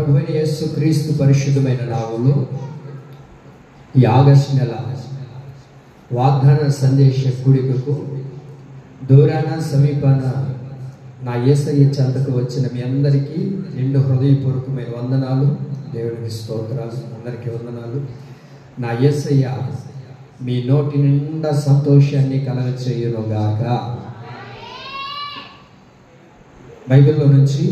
ప్రభువైన యేసుక్రీస్తు పరిశుద్ధమైన నామములో ఈ ఆగస్టు నెల వాగ్దాన సందేశ కూడికకు దూరాన సమీపాన నా యేసయ్య చెంతకు వచ్చిన మీ అందరికీ నిండు హృదయపూర్వకమైన వందనాలు. దేవునికి స్తోత్రాలు. అందరికీ వందనాలు. నా యేసయ్య మీ నోటి నిండా సంతోషాన్ని కలగచేయునుగాక. బైబిల్లో నుంచి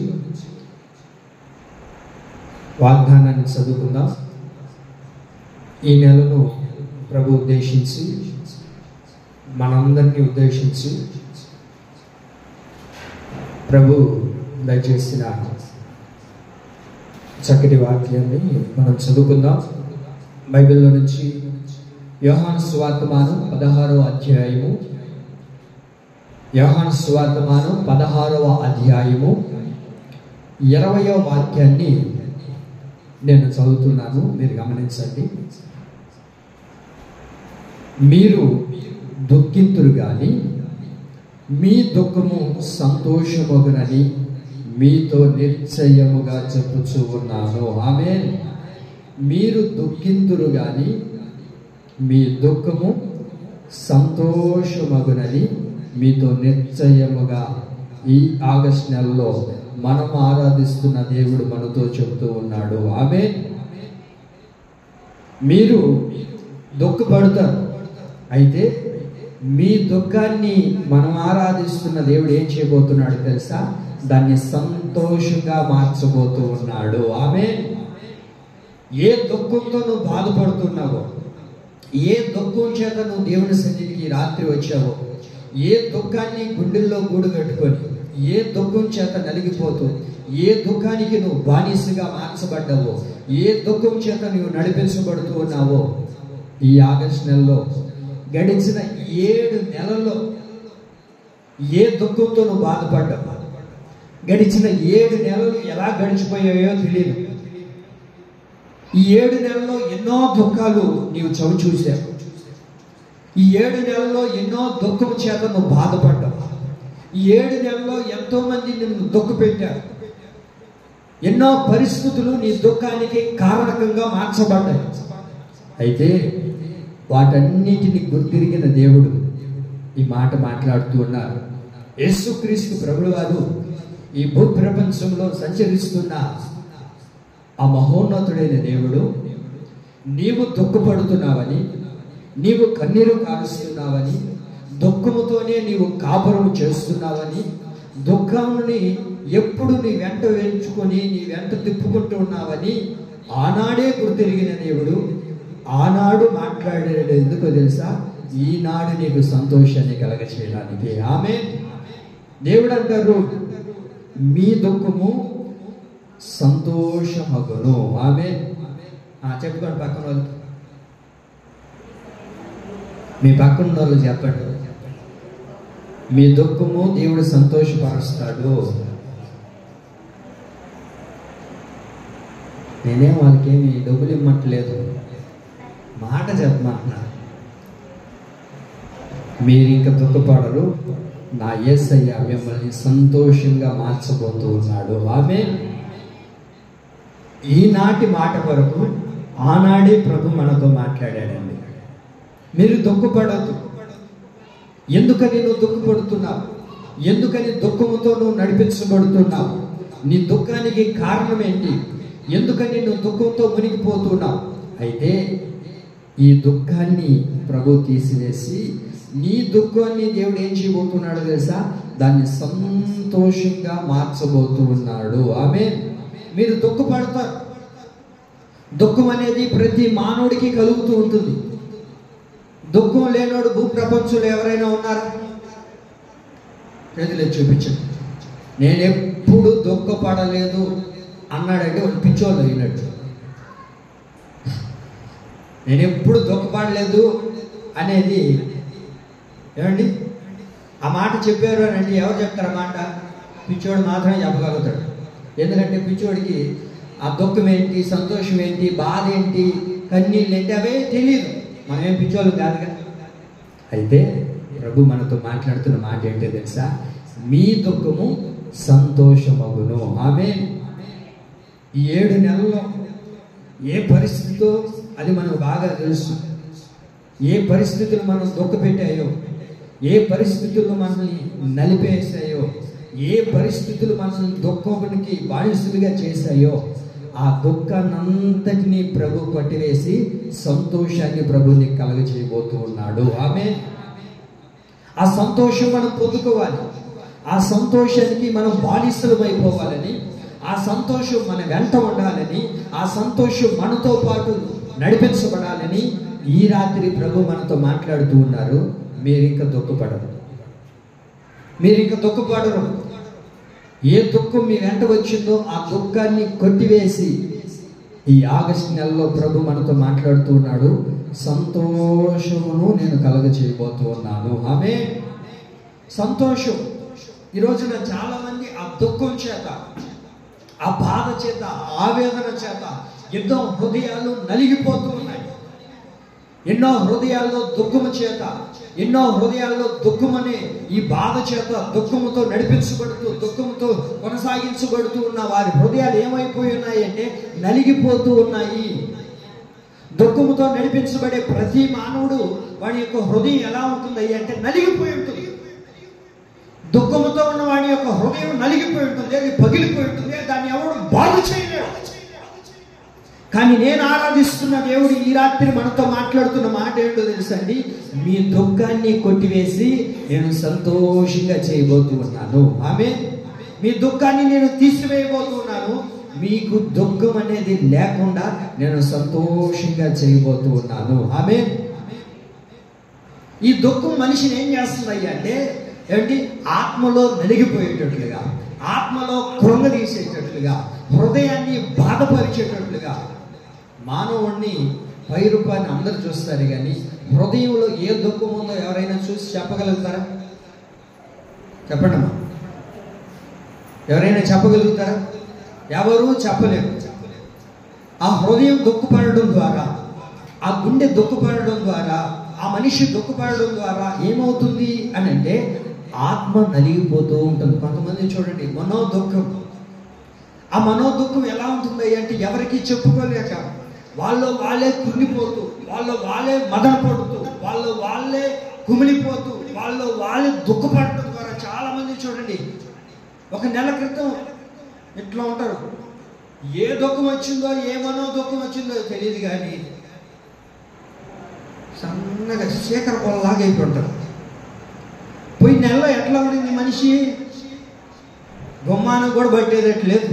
వాగ్దానాన్ని చదువుకుందాం. ఈ నెలను ప్రభు ఉద్దేశించి మనందరినీ ఉద్దేశించి ప్రభు దయచేసిన చక్కటి వాక్యాన్ని మనం చదువుకుందాం. బైబిల్లో నుంచి యోహాను సువార్తమానం 16వ అధ్యాయము, యోహాను సువార్తమానం 16వ అధ్యాయము 20వ వాక్యాన్ని నేను చదువుతున్నాను, మీరు గమనించండి. మీరు దుఃఖింతురు గాని మీ దుఃఖము సంతోషమగునని మీతో నిశ్చయముగా చెప్పుచూ ఉన్నాను. ఆమేన్. మీరు దుఃఖింతురు గాని మీ దుఃఖము సంతోషమగునని మీతో నిశ్చయముగా ఈ ఆగస్టు నెలలో మనం ఆరాధిస్తున్న దేవుడు మనతో చెబుతూ ఉన్నాడు. ఆమేన్. మీరు దుఃఖపడతారు, అయితే మీ దుఃఖాన్ని మనం ఆరాధిస్తున్న దేవుడు ఏం చేయబోతున్నాడు తెలుసా? దాన్ని సంతోషంగా మార్చబోతూ ఉన్నాడు. ఆమేన్. ఏ దుఃఖంతో నువ్వు బాధపడుతున్నావో, ఏ దుఃఖం చేత నువ్వు దేవుని సన్నిధికి రాత్రి వచ్చావో, ఏ దుఃఖాన్ని గుండెల్లో గూడు కట్టుకొని, ఏ దుఃఖం చేత నలిగిపోతూ, ఏ దుఃఖానికి నువ్వు బానిసగా మార్చబడ్డావో, ఏ దుఃఖం చేత నువ్వు నడిపించబడుతూ ఉన్నావో, ఈ ఆగస్టు నెలలో గడిచిన 7 నెలల్లో ఏ దుఃఖంతో నువ్వు బాధపడ్డావు, గడిచిన 7 నెలలు ఎలా గడిచిపోయాయో తెలియదు. ఈ 7 నెలల్లో ఎన్నో దుఃఖాలు నీవు చవి చూశావు. ఈ 7 నెలల్లో ఎన్నో దుఃఖం చేత నువ్వు బాధపడ్డావు. ఈ 7 నెలల్లో ఎంతో మంది నిన్ను దుఃఖపెట్టారు. ఎన్నో పరిస్థితులు నీ దుఃఖానికి కారణకంగా మార్చబడ్డాయి. అయితే వాటన్నిటిని గుర్తిరిగిన దేవుడు ఈ మాట మాట్లాడుతూ ఉన్నారు. యేసుక్రీస్తు ప్రభువు వారు ఈ భూప్రపంచంలో సంచరిస్తున్న ఆ మహోన్నతుడైన దేవుడు, నీవు దుఃఖపడుతున్నావని, నీవు కన్నీరు కారుస్తున్నావని, దుఃఖముతోనే నీవు కాపురం చేస్తున్నావని, దుఃఖాన్ని ఎప్పుడు నీ వెంట వేయించుకొని నీ వెంట తిప్పుకుంటూ ఉన్నావని ఆనాడే గుర్తిరిగిన దేవుడు ఆనాడు మాట్లాడాడు. ఎందుకో తెలుసా? ఈనాడు నీకు సంతోషాన్ని కలగచేయడానికి. ఆమేన్. దేవుడు అంటారు, మీ దుఃఖము సంతోషమగును. ఆమేన్. చెప్పుకోండి పక్కన వాళ్ళు, మీ పక్కన వాళ్ళు చెప్పండి, మీ దుఃఖము దేవుడు సంతోషపరుస్తాడు. నేనేం వాళ్ళకేమి డబ్బులు ఇమ్మట్లేదు, మాట చెప్పమంటున్నా. మీరు ఇంకా దుఃఖపడరు, నా యేసయ్య మిమ్మల్ని సంతోషంగా మార్చబోతూ ఉన్నాడు. ఆమేన్. ఈనాటి మాట వరకు ఆనాడే ప్రభు మనతో మాట్లాడాడండి. మీరు దుఃఖపడద్దు. ఎందుకని నువ్వు దుఃఖపడుతున్నావు? ఎందుకని దుఃఖముతో నువ్వు నడిపించబడుతున్నావు? నీ దుఃఖానికి కారణం ఏంటి? ఎందుకని నువ్వు దుఃఖంతో మునిగిపోతున్నావు? అయితే ఈ దుఃఖాన్ని ప్రభు తీసివేసి నీ దుఃఖాన్ని దేవుడు ఏం చేయబోతున్నాడు తెలుసా? దాన్ని సంతోషంగా మార్చబోతూ ఉన్నాడు. ఆమేన్. మీరు దుఃఖపడతారు. దుఃఖం అనేది ప్రతి మానవుడికి కలుగుతూ ఉంటుంది. దుఃఖం లేనోడు భూప్రపంచంలో ఎవరైనా ఉన్నారా? చేతులు చూపించండి. నేను ఎప్పుడు దుఃఖపడలేదు అన్నాడంటే వాళ్ళు పిచ్చోళ్ళు అయినట్టు. నేను ఎప్పుడు దుఃఖపడలేదు అనేది ఏమండి? ఆ మాట చెప్పారు అని అంటే ఎవరు చెప్తారు? ఆ మాట పిచ్చోడు మాత్రమే చెప్పగలుగుతాడు. ఎందుకంటే పిచ్చోడికి ఆ దుఃఖం ఏంటి, సంతోషం ఏంటి, బాధ ఏంటి, కన్నీళ్ళు ఏంటి అవే తెలియదు. మనమేం పిచ్చోళ్ళు కాదుగా. అయితే ప్రభు మనతో మాట్లాడుతున్న మాట ఏంటో తెలుసా? మీ దుఃఖము సంతోషమగును. ఆమేన్. ఈ 7 నెలల్లో ఏ పరిస్థితితో అది మనకు బాగా తెలుసు. ఏ పరిస్థితులు మనం దుఃఖపెట్టాయో, ఏ పరిస్థితులు మనల్ని నలిపేసాయో, ఏ పరిస్థితులు మనల్ని దుఃఖానికి బానిసలుగా చేశాయో, ఆ దుఃఖాన్నంతటినీ ప్రభు కొట్టివేసి సంతోషాన్ని ప్రభుని కలగజేయబోతూ ఉన్నాడు. ఆమేన్. ఆ సంతోషం మనం పొందుకోవాలి. ఆ సంతోషానికి మనం బానిసలం అయిపోవాలని, ఆ సంతోషం మన వెంట ఉండాలని, ఆ సంతోషం మనతో పాటు నడిపించబడాలని ఈ రాత్రి ప్రభు మనతో మాట్లాడుతూ ఉన్నారు. మీరింక దుఃఖపడరు, మీరింక దుఃఖపడరు. ఏ దుఃఖం మీ వెంట వచ్చిందో ఆ దుఃఖాన్ని కొట్టివేసి ఈ ఆగస్టు నెలలో ప్రభు మనతో మాట్లాడుతూ ఉన్నాడు. సంతోషమును నేను కలగజేయబోతూ ఉన్నాను. ఆమేన్. సంతోషం. ఈ రోజున చాలా మంది ఆ దుఃఖం చేత, ఆ బాధ చేత, ఆవేదన చేత ఎన్నో హృదయాలు నలిగిపోతూ ఉన్నాయి. ఎన్నో హృదయాల్లో దుఃఖము చేత, ఎన్నో హృదయాల్లో దుఃఖమనే ఈ బాధ చేత దుఃఖముతో నడిపించబడుతూ, దుఃఖముతో కొనసాగించబడుతూ ఉన్న వారి హృదయాలు ఏమైపోయి ఉన్నాయి అంటే నలిగిపోతూ ఉన్నాయి. దుఃఖముతో నడిపించబడే ప్రతి మానవుడు వాడి యొక్క హృదయం ఎలా ఉంటుంది అంటే నలిగిపోయి ఉంటుంది. దుఃఖముతో ఉన్న వాడి యొక్క హృదయం నలిగిపోయి ఉంటుంది, అది పగిలిపోయి ఉంటుంది. దాన్ని ఎవరు బాగు చేయలేరు. కానీ నేను ఆరాధిస్తున్న దేవుడు ఈ రాత్రి మనతో మాట్లాడుతున్న మాట ఏంటో తెలుసండి? మీ దుఃఖాన్ని కొట్టివేసి నేను సంతోషంగా చేయబోతూ ఉన్నాను. ఆమేన్. మీ దుఃఖాన్ని నేను తీసివేయబోతున్నాను. మీకు దుఃఖం అనేది లేకుండా నేను సంతోషంగా చేయబోతూ ఉన్నాను. ఆమేన్. ఈ దుఃఖం మనిషిని ఏం చేస్తుంది అంటే ఏంటి? ఆత్మలో నలిగిపోయేటట్లుగా, ఆత్మలో కృంగదీసేటట్లుగా, హృదయాన్ని బాధపరిచేటట్లుగా. మానవుడిని పై రూపాన్ని అందరూ చూస్తారు, కానీ హృదయంలో ఏ దుఃఖం ఉందో ఎవరైనా చూసి చెప్పగలుగుతారా? చెప్పండి అమ్మా, ఎవరైనా చెప్పగలుగుతారా? ఎవరూ చెప్పలేరు. ఆ హృదయం దుఃఖపడడం ద్వారా, ఆ గుండె దుఃఖపడడం ద్వారా, ఆ మనిషి దుఃఖపడడం ద్వారా ఏమవుతుంది అని అంటే ఆత్మ నలిగిపోతూ ఉంటుంది. కొంతమంది చూడండి మనోదుఖం. ఆ మనోదుఖం ఎలా ఉంటుంది అంటే ఎవరికి చెప్పుకోలేక వాళ్ళు వాళ్ళే కృంగిపోతూ, వాళ్ళు వాళ్ళే మదన పడుతూ, వాళ్ళు వాళ్ళే కుమిలిపోతూ, వాళ్ళు వాళ్ళే దుఃఖపడటం ద్వారా చాలా మంది చూడండి 1 నెల క్రితం ఇట్లా ఉంటారు. ఏ దుఃఖం వచ్చిందో, ఏ మనోదుఖం వచ్చిందో తెలియదు, కానీ సన్నగా శేఖర పొలలాగా అయిపోతారు. పోయిన నెలలో ఎట్లా ఉండింది మనిషి? గుమ్మానం కూడా పట్టేదట్లేదు.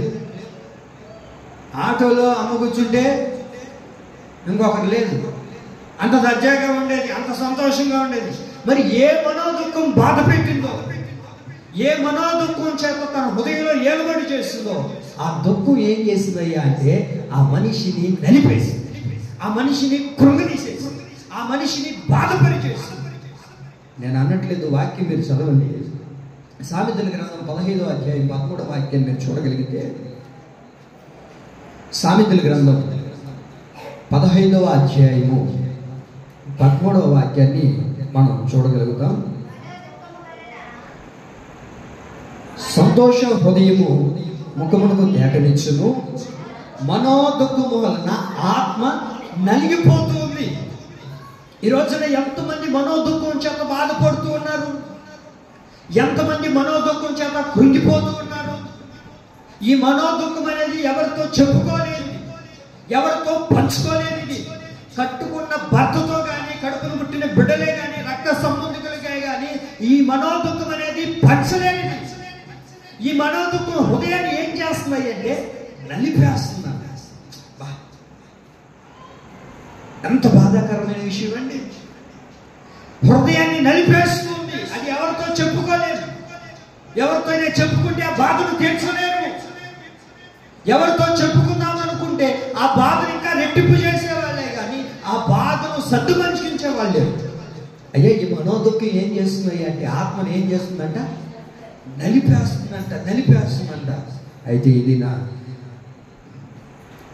ఆటోలో అమ్మ కూర్చుంటే ఇంకొకటి లేదు. అంత దర్జాగా ఉండేది, అంత సంతోషంగా ఉండేది. మరి ఏ మనోదుఖం బాధ పెట్టిందో, ఏ మనోదుఖం చేత తన హృదయంలో ఏలుబడి చేస్తుందో, ఆ దుఃఖం ఏం చేసిందయ్యా అంటే ఆ మనిషిని నలిపేసింది, ఆ మనిషిని కృంగదీసేసింది, ఆ మనిషిని బాధపరిచేసింది. నేను అన్నట్లేదు, వాక్యం మీరు చదవండి. సామెతల గ్రంథం 15వ అధ్యాయం 13వ వాక్యం మీరు చూడగలిగితే, సామెతల గ్రంథం 15వ అధ్యాయము 13వ వాక్యాన్ని మనం చూడగలుగుతాం. సంతోష హృదయము ముఖమునకు తేటనిచ్చును, మనోదుఖము వలన ఆత్మ నలిగిపోతుంది. ఈ రోజున ఎంతమంది మనోదుఖం చేత బాధపడుతూ ఉన్నారు, ఎంతమంది మనోదుఖం చేత కృంగిపోతూ ఉన్నారు. ఈ మనోదుఖం అనేది ఎవరితో చెప్పుకోలేనిది, ఎవరితో పంచుకోలేనిది. కట్టుకున్న భర్తతో కానీ, కడుపును పుట్టిన బిడ్డలే కానీ, రక్త సంబంధికులకే కానీ ఈ మనోదుఖం అనేది పంచలేనిది. ఈ మనోదుఖం హృదయాన్ని ఏం చేస్తున్నాయి అంటే నలిపేస్తున్నారు. ఎంత బాధాకరమైన విషయం అండి! హృదయాన్ని నలిపేస్తుంది. అది ఎవరితో చెప్పుకోలేదు. ఎవరితోనే చెప్పుకుంటే ఆ బాధను తీర్చలేరు. ఎవరితో చెప్పుకుందామనుకుంటే ఆ బాధను ఇంకా రెట్టింపు చేసేవాళ్ళే కానీ ఆ బాధను సర్దుమనిపించే వాళ్ళే. అయ్యా, ఈ మనోదుఖం ఏం చేస్తున్నాయి అంటే ఆత్మను ఏం చేస్తుందంట? నలిపేస్తుందంట. అయితే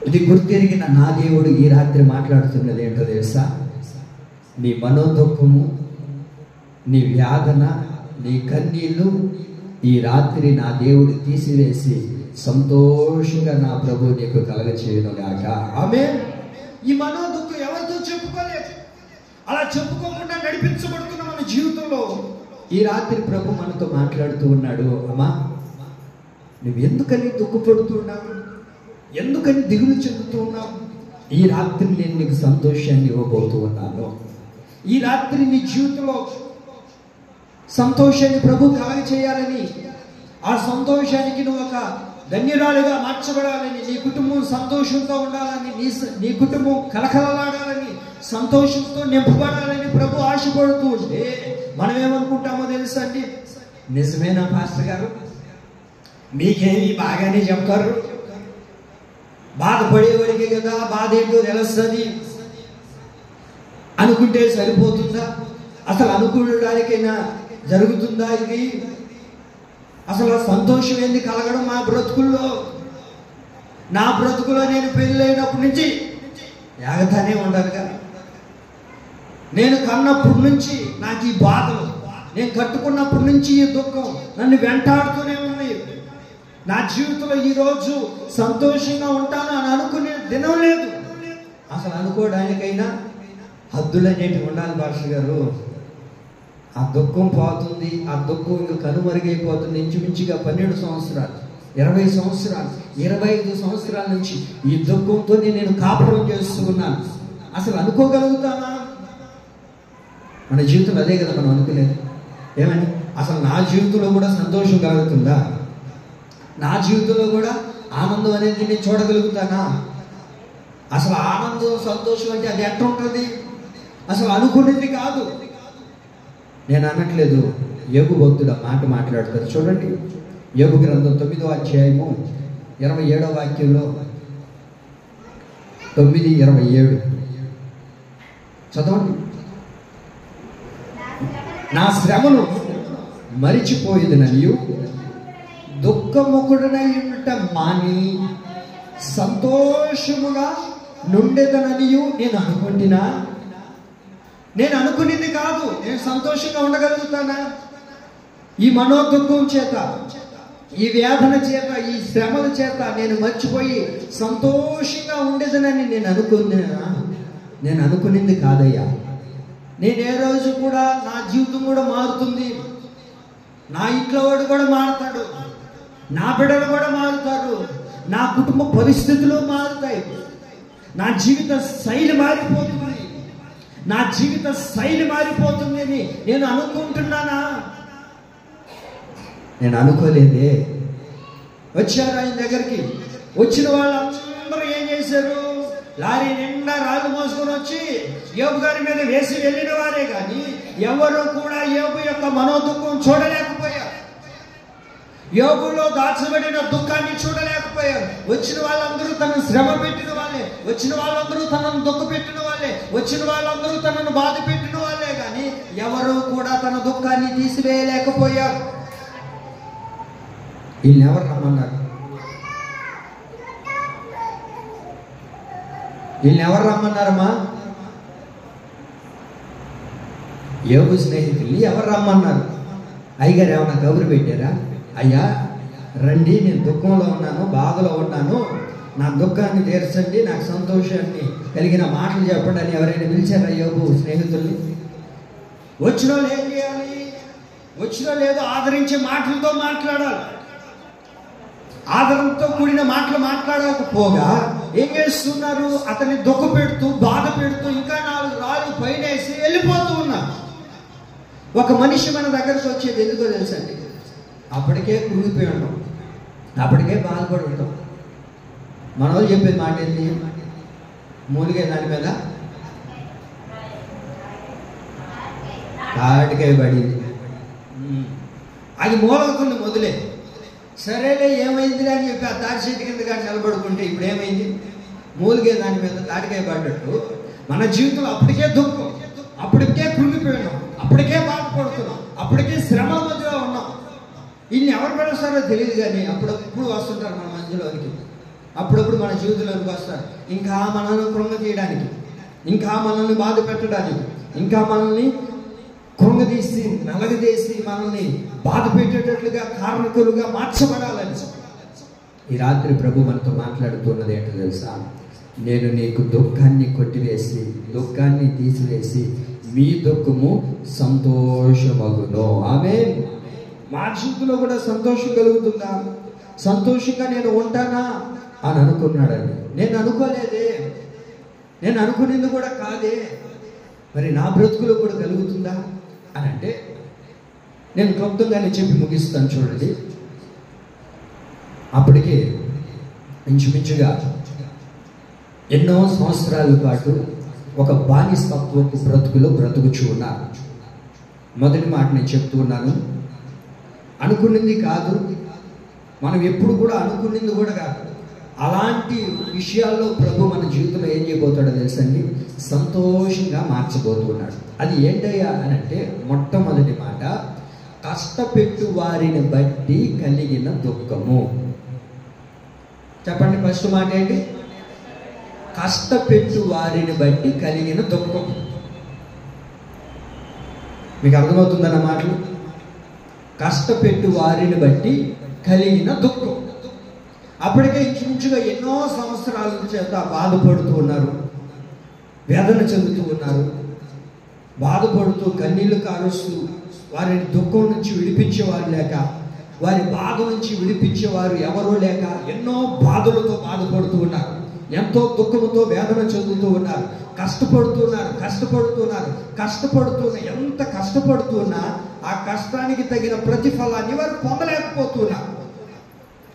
ఇది గుర్తెరిగిన నా దేవుడు ఈ రాత్రి మాట్లాడుతున్నది ఏంటో తెలుసా? నీ మనోదుఖము, నీ వేదన, నీ కన్నీళ్ళు ఈ రాత్రి నా దేవుడు తీసివేసి సంతోషంగా నా ప్రభు నీకు కలగచేయును గాక. ఆమేన్. ఈ మనోదుఃఖం ఎవరితో చెప్పుకోలేదు. అలా చెప్పుకోకుండా నడిపించబడుతున్న మన జీవితంలో ఈ రాత్రి ప్రభు మనతో మాట్లాడుతూ ఉన్నాడు. అమ్మా, నువ్వు ఎందుకని దుఃఖపడుతున్నావు, ఎందుకని దిగులు చెందుతూ ఉన్నావు? ఈ రాత్రి నేను నీకు సంతోషాన్ని ఇవ్వబోతూ ఉన్నాను. ఈ రాత్రి నీ జీవితంలో సంతోషాన్ని ప్రభు కలగ చేయాలని, ఆ సంతోషానికి నువ్వు ఒక ధన్యురాలుగా మార్చబడాలని, నీ కుటుంబం సంతోషంతో ఉండాలని, నీ కుటుంబం కలకలలాడాలని, సంతోషంతో నింపబడాలని ప్రభు ఆశపడుతూ ఉంటే మనం ఏమనుకుంటామో తెలుసా అండి? నిజమేనా పాస్టర్ గారు, మీకేమి బాగానే చెప్తారు, బాధపడేవాడికి కదా బాధ ఏంటో తెలుస్తుంది అనుకుంటే సరిపోతుందా? అసలు అనుకోవడానికైనా జరుగుతుందా ఇది? అసలు సంతోషం ఏంది కలగడం మా బ్రతుకుల్లో? నా బ్రతుకులో నేను పెళ్ళైనప్పటి నుంచి యాగతానే ఉండాలిగా. నేను కన్నప్పటి నుంచి నాకు ఈ బాధలు, నేను కట్టుకున్నప్పటి నుంచి ఈ దుఃఖం నన్ను వెంటాడుతూనే ఉంది. నా జీవితంలో ఈరోజు సంతోషంగా ఉంటాను అని అనుకునే దినం లేదు. అసలు అనుకోవడానికైనా హద్దులు అనేటివి ఉండాలి పాస్టర్ గారు. ఆ దుఃఖం పోతుంది, ఆ దుఃఖం ఇంకా కనుమరుగైపోతుంది. ఇంచుమించుగా 12 సంవత్సరాలు, 20 సంవత్సరాలు, 25 సంవత్సరాల నుంచి ఈ దుఃఖంతో నేను కాపురం చేస్తూ ఉన్నాను. అసలు అనుకోగలుగుతానా? మన జీవితంలో అదే కదా మనం అనుకునేది. ఏమని? అసలు నా జీవితంలో కూడా సంతోషం కలుగుతుందా? నా జీవితంలో కూడా ఆనందం అనేది నేను చూడగలుగుతానా? అసలు ఆనందం సంతోషం అంటే అది ఎట్లా ఉంటుంది? అసలు అనుకునేది కాదు. నేను అనట్లేదు, యోగు భక్తుడు ఆ మాట మాట్లాడతారు. చూడండి, యోగు గ్రంథం 9వ అధ్యాయము 27వ వాక్యంలో, 9:27 చదవండి. నా శ్రమను మరిచిపోయేదననియు దుఃఖముఖుడనై ఉంట మాని సంతోషముగా నుండేదననియు నేను అనుకుంటున్నా. నేను అనుకునేది కాదు. నేను సంతోషంగా ఉండగలుగుతానా? ఈ మనోదుఃఖం చేత, ఈ వేదన చేత, ఈ శ్రమల చేత నేను మర్చిపోయి సంతోషంగా ఉండేదనని నేను అనుకున్నా? నేను అనుకునేది కాదయ్యా. నేను ఏ రోజు కూడా నా జీవితం కూడా మారుతుంది, నా ఇంట్లో వాడు కూడా మారుతాడు, నా బిడ్డలు కూడా మారుతారు, నా కుటుంబ పరిస్థితులు మారుతాయి, నా జీవిత శైలి మారిపోతుంది, నా జీవిత శైలి మారిపోతుంది అని నేను అనుకుంటున్నానా? నేను అనుకోలేదే. వచ్చారు ఆయన దగ్గరికి. వచ్చిన వాళ్ళందరూ ఏం చేశారు? లారీ నిండా రాళ్ళు మోసుకొని వచ్చి యోబు గారి మీద వేసి వెళ్ళిన వారే కానీ ఎవరు కూడా యోబు యొక్క మనోదుఃఖం చూడలేకపోయారు. యోబులో దాచబడిన దుఃఖాన్ని చూడలేకపోయారు. వచ్చిన వాళ్ళందరూ తనను శ్రమ పెట్టిన వాళ్ళే, వచ్చిన వాళ్ళందరూ తనను దుఃఖ పెట్టిన వాళ్ళే, వచ్చిన వాళ్ళందరూ తనను బాధ పెట్టిన వాళ్ళే కానీ ఎవరు కూడా తన దుఃఖాన్ని తీసివేయలేకపోయారు. వీళ్ళని ఎవరు రమ్మన్నారు? వీళ్ళని ఎవరు రమ్మన్నారమ్మా? యోబు స్నేహితుల్ని ఎవరు రమ్మన్నారు? అయ్యగారు ఏమన్నా కబురు పెట్టారా? అయ్యా రండి, నేను దుఃఖంలో ఉన్నాను, బాధలో ఉన్నాను, నా దుఃఖాన్ని తీర్చండి, నాకు సంతోషాన్ని కలిగిన మాటలు చెప్పండి అని ఎవరైనా పిలిచారా యోబు స్నేహితుల్ని? వచ్చిన వాళ్ళు ఏం చేయాలి? వచ్చిన లేదు ఆదరించే మాటలతో మాట్లాడాలి. ఆదరణతో కూడిన మాటలు మాట్లాడకపోగా ఏం చేస్తున్నారు? అతన్ని దుఃఖ పెడుతూ, బాధ పెడుతూ, ఇంకా 4 రాళ్ళు పైన వేసి వెళ్ళిపోతూ ఉన్నారు. ఒక మనిషి మన దగ్గరకు వచ్చేది ఎందుకో తెలుసండి? అప్పటికే కృంగిపోయి ఉంటాం, అప్పటికే బాధపడి ఉంటాం. మన వాళ్ళు చెప్పేది మాట ఏంటి? మూలిగే దాని మీద తాటికాయ పడింది, అది మూలవుతుంది మొదలే. సరేలే ఏమైంది అని చెప్పి ఆ తాటి చెట్టు కింద కానీ నిలబడుకుంటే ఇప్పుడు ఏమైంది? మూలిగే దాని మీద తాటికాయ పడ్డట్టు మన జీవితంలో అప్పటికే దుఃఖం, అప్పటికే కృంగిపోయినాం, అప్పటికే బాధపడుతున్నాం, అప్పటికే శ్రమ మధ్యలో ఉన్నాం. వీళ్ళని ఎవరు పిలుస్తారో తెలియదు కానీ అప్పుడప్పుడు వస్తుంటారు మన మధ్యలోనికి, అప్పుడప్పుడు మన జీవితంలోకి వస్తారు. ఇంకా మనల్ని కృంగతీయడానికి, ఇంకా మనల్ని బాధ పెట్టడానికి, ఇంకా మనల్ని కృంగదీసి నలగదీసి మనల్ని బాధ పెట్టేటట్లుగా కారణకులుగా మార్చబడాలని. ఈ రాత్రి ప్రభు మనతో మాట్లాడుతున్నది ఏంటో తెలుసా? నేను నీకు దుఃఖాన్ని కొట్టివేసి, దుఃఖాన్ని తీసివేసి మీ దుఃఖము సంతోషమగును. ఆమేన్. మా జీవితంలో కూడా సంతోషం కలుగుతుందా? సంతోషంగా నేను ఉంటానా అని అనుకున్నాడండి. నేను అనుకోలేదే, నేను అనుకునేది కూడా కాదే, మరి నా బ్రతుకులో కూడా కలుగుతుందా అని అంటే, నేను క్లుప్తంగానే చెప్పి ముగిస్తాను చూడండి. అప్పటికే ఇంచుమించుగా ఎన్నో సంవత్సరాల పాటు ఒక బానిసత్వపు బ్రతుకులో బ్రతుకుచూ ఉన్నారు. మొదటి మాట నేను చెప్తూ ఉన్నాను, అనుకున్నది కాదు, మనం ఎప్పుడు కూడా అనుకున్నది కూడా కాదు. అలాంటి విషయాల్లో ప్రభు మన జీవితంలో ఏం చేయబోతాడో తెలుసండి, సంతోషంగా మార్చబోతున్నాడు. అది ఏంటయ్యా అని అంటే, మొట్టమొదటి మాట, కష్టపెట్టు వారిని బట్టి కలిగిన దుఃఖము. చెప్పండి, ఫస్ట్ మాట ఏంటి? కష్టపెట్టు వారిని బట్టి కలిగిన దుఃఖం. మీకు అర్థమవుతుందన్న మాటలు? కష్టపెట్టు వారిని బట్టి కలిగిన దుఃఖం. అప్పటికే ఇంచుమించుగా ఎన్నో సంవత్సరాల చేత బాధపడుతూ ఉన్నారు, వేదన చెందుతూ ఉన్నారు, బాధపడుతూ కన్నీళ్లు కారుస్తూ, వారిని దుఃఖం నుంచి విడిపించేవారు లేక, వారి బాధ నుంచి విడిపించేవారు ఎవరూ లేక, ఎన్నో బాధలతో బాధపడుతూ ఉన్నారు, ఎంతో దుఃఖంతో వేదన చెందుతూ ఉన్నారు, కష్టపడుతున్నారు. ఎంత కష్టపడుతున్నా ఆ కష్టానికి తగిన ప్రతిఫలాన్ని వారు పొందలేకపోతున్నారు.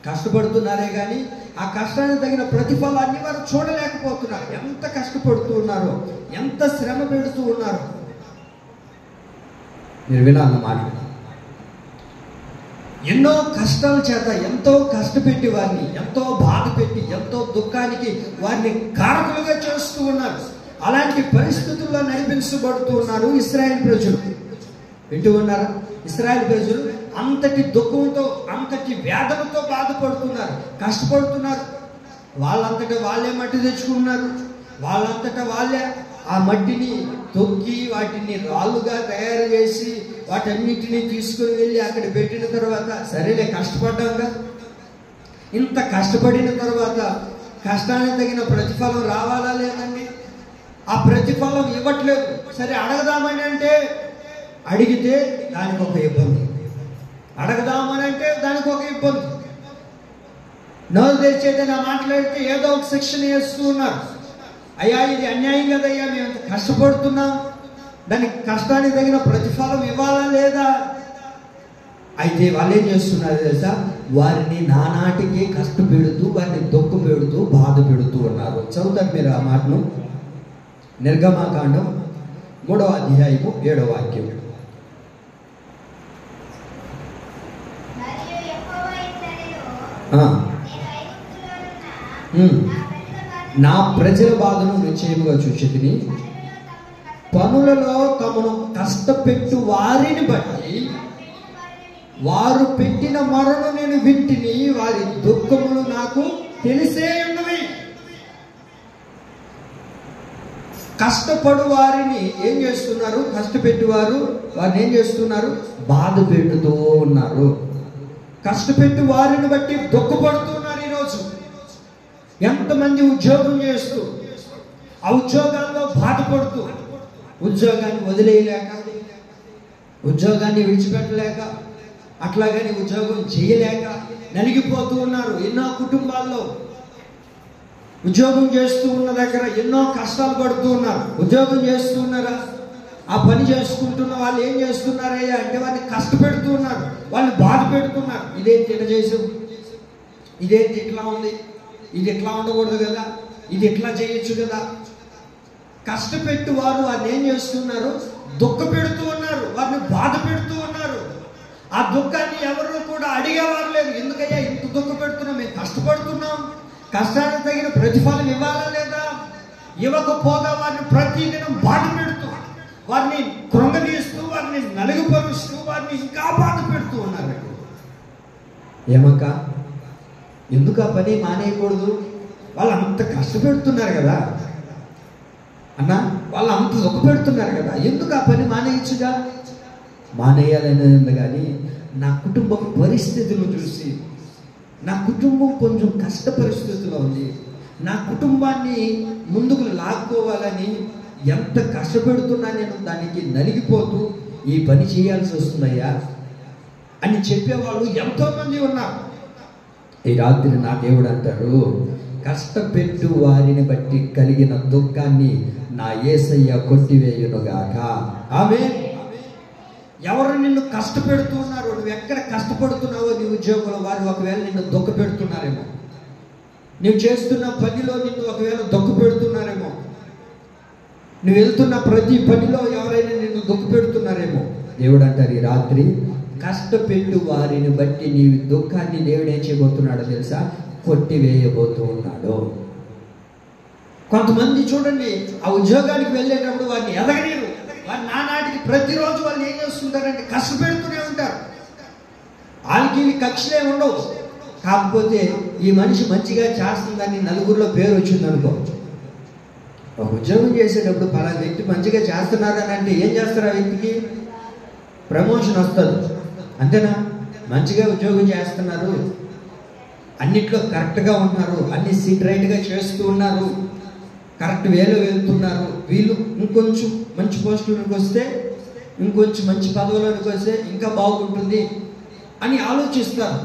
కష్టపడుతున్నారే కానీ ఆ కష్టానికి తగిన ప్రతిఫలాన్ని వారు చూడలేకపోతున్నారు. ఎంత కష్టపడుతూ ఉన్నారో, ఎంత శ్రమ పెడుతూ ఉన్నారో మీరు వినాలన్నమాట. ఎన్నో కష్టాల చేత ఎంతో కష్టపెట్టి వారిని ఎంతో బాధ పెట్టి ఎంతో దుఃఖానికి వారిని కారకులుగా చేస్తూ ఉన్నారు. అలాంటి పరిస్థితుల్లో నడిపించబడుతూ ఉన్నారు ఇశ్రాయేలు ప్రజలు. వింటూ ఉన్నారా? ఇశ్రాయేలు ప్రజలు అంతటి దుఃఖంతో, అంతటి వేదనతో బాధపడుతున్నారు, కష్టపడుతున్నారు. వాళ్ళంతటా వాళ్ళే మట్టి తెచ్చుకున్నారు, వాళ్ళంతటా వాళ్ళే ఆ మట్టిని తొక్కి వాటిని రాళ్ళుగా తయారు చేసి వాటన్నిటిని తీసుకుని వెళ్ళి అక్కడ పెట్టిన తర్వాత, సరేలే కష్టపడ్డాంగా, ఇంత కష్టపడిన తర్వాత కష్టానికి తగిన ప్రతిఫలం రావాలా లేదండి? ఆ ప్రతిఫలం ఇవ్వట్లేదు. సరే అడగదామని అంటే, అడిగితే దానికి ఒక ఇబ్బంది, అడగదామని అంటే దానికి ఒక ఇబ్బంది, నోరు తెరిచేదైనా మాట్లాడితే ఏదో ఒక శిక్షణ వేస్తూ ఉన్నారు. అయ్యా ఇది అన్యాయం కదయ్యా, మేము కష్టపడుతున్నాం, దానికి కష్టానికి తగిన ప్రతిఫలం ఇవ్వాలా లేదా? అయితే వాళ్ళు ఏం చేస్తున్నారు తెలుసా? వారిని నానాటికి కష్టపెడుతూ, వారిని దుఃఖ పెడుతూ, బాధ పెడుతూ ఉన్నారు. చదువుతారు మీరు ఆ మాటను. నిర్గమాకాండం 3వ అధ్యాయము 7వ వాక్యం. నా ప్రజల బాధను నిశ్చయముగా చూచితిని, పనులలో తమను కష్టపెట్టు వారిని బట్టి వారు పెట్టిన మొరను నేను వింటిని, వారి దుఃఖములు నాకు తెలిసే ఉన్నవి. కష్టపడు వారిని ఏం చేస్తున్నారు? కష్టపెట్టి వారిని ఏం చేస్తున్నారు? బాధ పెడుతూ ఉన్నారు. కష్టపెట్టి వారిని బట్టి దుఃఖపడుతున్నారు. ఈరోజు ఎంతమంది ఉద్యోగం చేస్తూ ఆ ఉద్యోగాల్లో బాధపడుతూ, ఉద్యోగాన్ని వదిలేయలేక, ఉద్యోగాన్ని విడిచిపెట్టలేక, అట్లాగని ఉద్యోగం చేయలేక నలిగిపోతూ ఉన్నారు. ఎన్నో కుటుంబాల్లో ఉద్యోగం చేస్తూ ఉన్న దగ్గర ఎన్నో కష్టాలు పడుతూ ఉన్నారు. ఉద్యోగం చేస్తూ ఉన్నారా? ఆ పని చేసుకుంటున్న వాళ్ళు ఏం చేస్తున్నారయ్యా అంటే వారిని కష్టపెడుతూ ఉన్నారు, వాళ్ళని బాధ పెడుతున్నారు. ఇదేంటి ఇట్లా చేసావు, ఇదేంటి ఇట్లా ఉంది, ఇది ఎట్లా ఉండకూడదు కదా, ఇది ఎట్లా చేయొచ్చు కదా. కష్టపెట్టు వారిని ఏం చేస్తున్నారు? దుఃఖ పెడుతూ ఉన్నారు, వారిని బాధ పెడుతూ ఉన్నారు. ఆ దుఃఖాన్ని ఎవరు కూడా అడిగేవారు లేదు. ఎందుకయ్యా ఇంత దుఃఖ పెడుతున్నాం, మేము కష్టపడుతున్నాం, కష్టానికి తగిన ప్రతిఫలం ఇవ్వాలా లేదా? ఇవ్వకపోగా వారిని ప్రతిదినం బాధ పెడుతూ, వారిని కృంగదీస్తూ, వారిని నలుగుపరుస్తూ, వారిని ఇంకా బాధ పెడుతూ ఉన్నారు. ఏమక్క, ఎందుకు ఆ పని మానేయకూడదు? వాళ్ళు అంత కష్టపెడుతున్నారు కదా అన్న, వాళ్ళు అంత దుఃఖ పెడుతున్నారు కదా, ఎందుకు ఆ పని మానేయచ్చుగా? మానేయాలనేది కానీ నా కుటుంబ పరిస్థితులు చూసి నా కుటుంబం కొంచెం కష్ట పరిస్థితిలో ఉంది, నా కుటుంబాన్ని ముందుకు లాక్కోవాలని ఎంత కష్టపెడుతున్నా నేను దానికి నలిగిపోతూ ఈ పని చేయాల్సి వస్తుందయ్యా అని చెప్పేవాళ్ళు ఎంతోమంది ఉన్నారు. ఈ రాత్రి నా దేవుడు అంటారు, కష్టపెట్టు వారిని బట్టి కలిగిన దుఃఖాన్ని నా యేసయ్య కొట్టివేయునుగాక. ఆమేన్. ఎవరు నిన్ను కష్టపెడుతున్నారు, నువ్వు ఎక్కడ కష్టపడుతున్నావో నీ ఉద్యోగంలో వారు ఒకవేళ నిన్ను దుఃఖ పెడుతున్నారేమో, నువ్వు చేస్తున్న పనిలో నిన్ను ఒకవేళ దుఃఖ పెడుతున్నారేమో, నువ్వు వెళ్తున్న ప్రతి పనిలో ఎవరైనా నిన్ను దుఃఖ పెడుతున్నారేమో. దేవుడు అంటారు ఈ రాత్రి, కష్టపెట్టు వారిని బట్టి నీ దుఃఖాన్ని దేవుడు ఏం చేయబోతున్నాడో తెలుసా? కొట్టివేయబోతూ ఉన్నాడు. కొంతమంది చూడండి, ఆ ఉద్యోగానికి వెళ్ళేటప్పుడు వారిని ఎదగనీరు, వారి నానాటికి ప్రతిరోజు వాళ్ళు ఏం చేస్తుంటారంటే కష్టపెడుతూనే ఉంటారు. వాళ్ళకి కక్షలే ఉండవు. కాకపోతే ఈ మనిషి మంచిగా చేస్తుందని నలుగురిలో పేరు వచ్చింది అనుకో. ఒక ఉద్యోగం చేసేటప్పుడు పలానా వ్యక్తి మంచిగా చేస్తున్నారని అంటే ఏం చేస్తారు? ఆ వ్యక్తికి ప్రమోషన్ వస్తుంది, అంతేనా? మంచిగా ఉద్యోగం చేస్తున్నారు, అన్నిట్లో కరెక్ట్గా ఉన్నారు, అన్ని సిట్ రైట్గా చేస్తూ ఉన్నారు, కరెక్ట్ వేలో వెళ్తున్నారు, వీళ్ళు ఇంకొంచెం మంచి పోస్టులకు వస్తే, ఇంకొంచెం మంచి పదవులకు వస్తే ఇంకా బాగుంటుంది అని ఆలోచిస్తారు.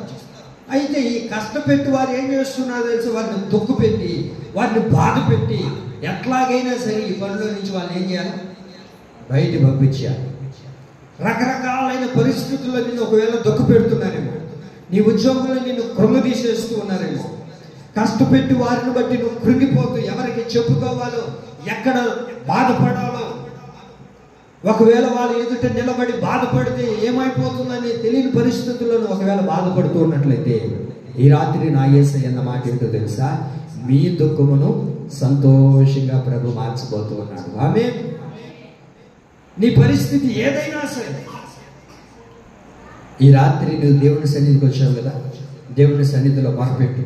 అయితే ఈ కష్టపెట్టి వారు ఏం చేస్తున్నారు తెలిసి, వారిని దుఃఖపెట్టి, వారిని బాధ పెట్టి ఎట్లాగైనా సరే ఈ పనిలో నుంచి వాళ్ళు ఏం చేయాలి? బయట పంపించాలి. రకరకాలైన పరిస్థితుల్లో నిన్ను ఒకవేళ దుఃఖ పెడుతున్నారేమో, నీ ఉద్యోగంలో నిన్ను కృంగదీసేస్తూ ఉన్నారేమో, కష్టపెట్టి వారిని బట్టి నువ్వు కృంగిపోతూ ఎవరికి చెప్పుకోవాలో, ఎక్కడ బాధపడాలో, ఒకవేళ వాళ్ళు ఎదుట నిలబడి బాధపడితే ఏమైపోతుందని తెలియని పరిస్థితుల్లో ఒకవేళ బాధపడుతూ ఉన్నట్లయితే ఈ రాత్రి నా యేసయ్య అన్న మాట ఏంటో తెలుసా? మీ దుఃఖమును సంతోషంగా ప్రభు మార్చబోతూ ఉన్నాడు. ఆమేన్. నీ పరిస్థితి ఏదైనా సరే ఈ రాత్రి నువ్వు దేవుని సన్నిధికి వచ్చావు కదా, దేవుని సన్నిధిలో మొరపెట్టు.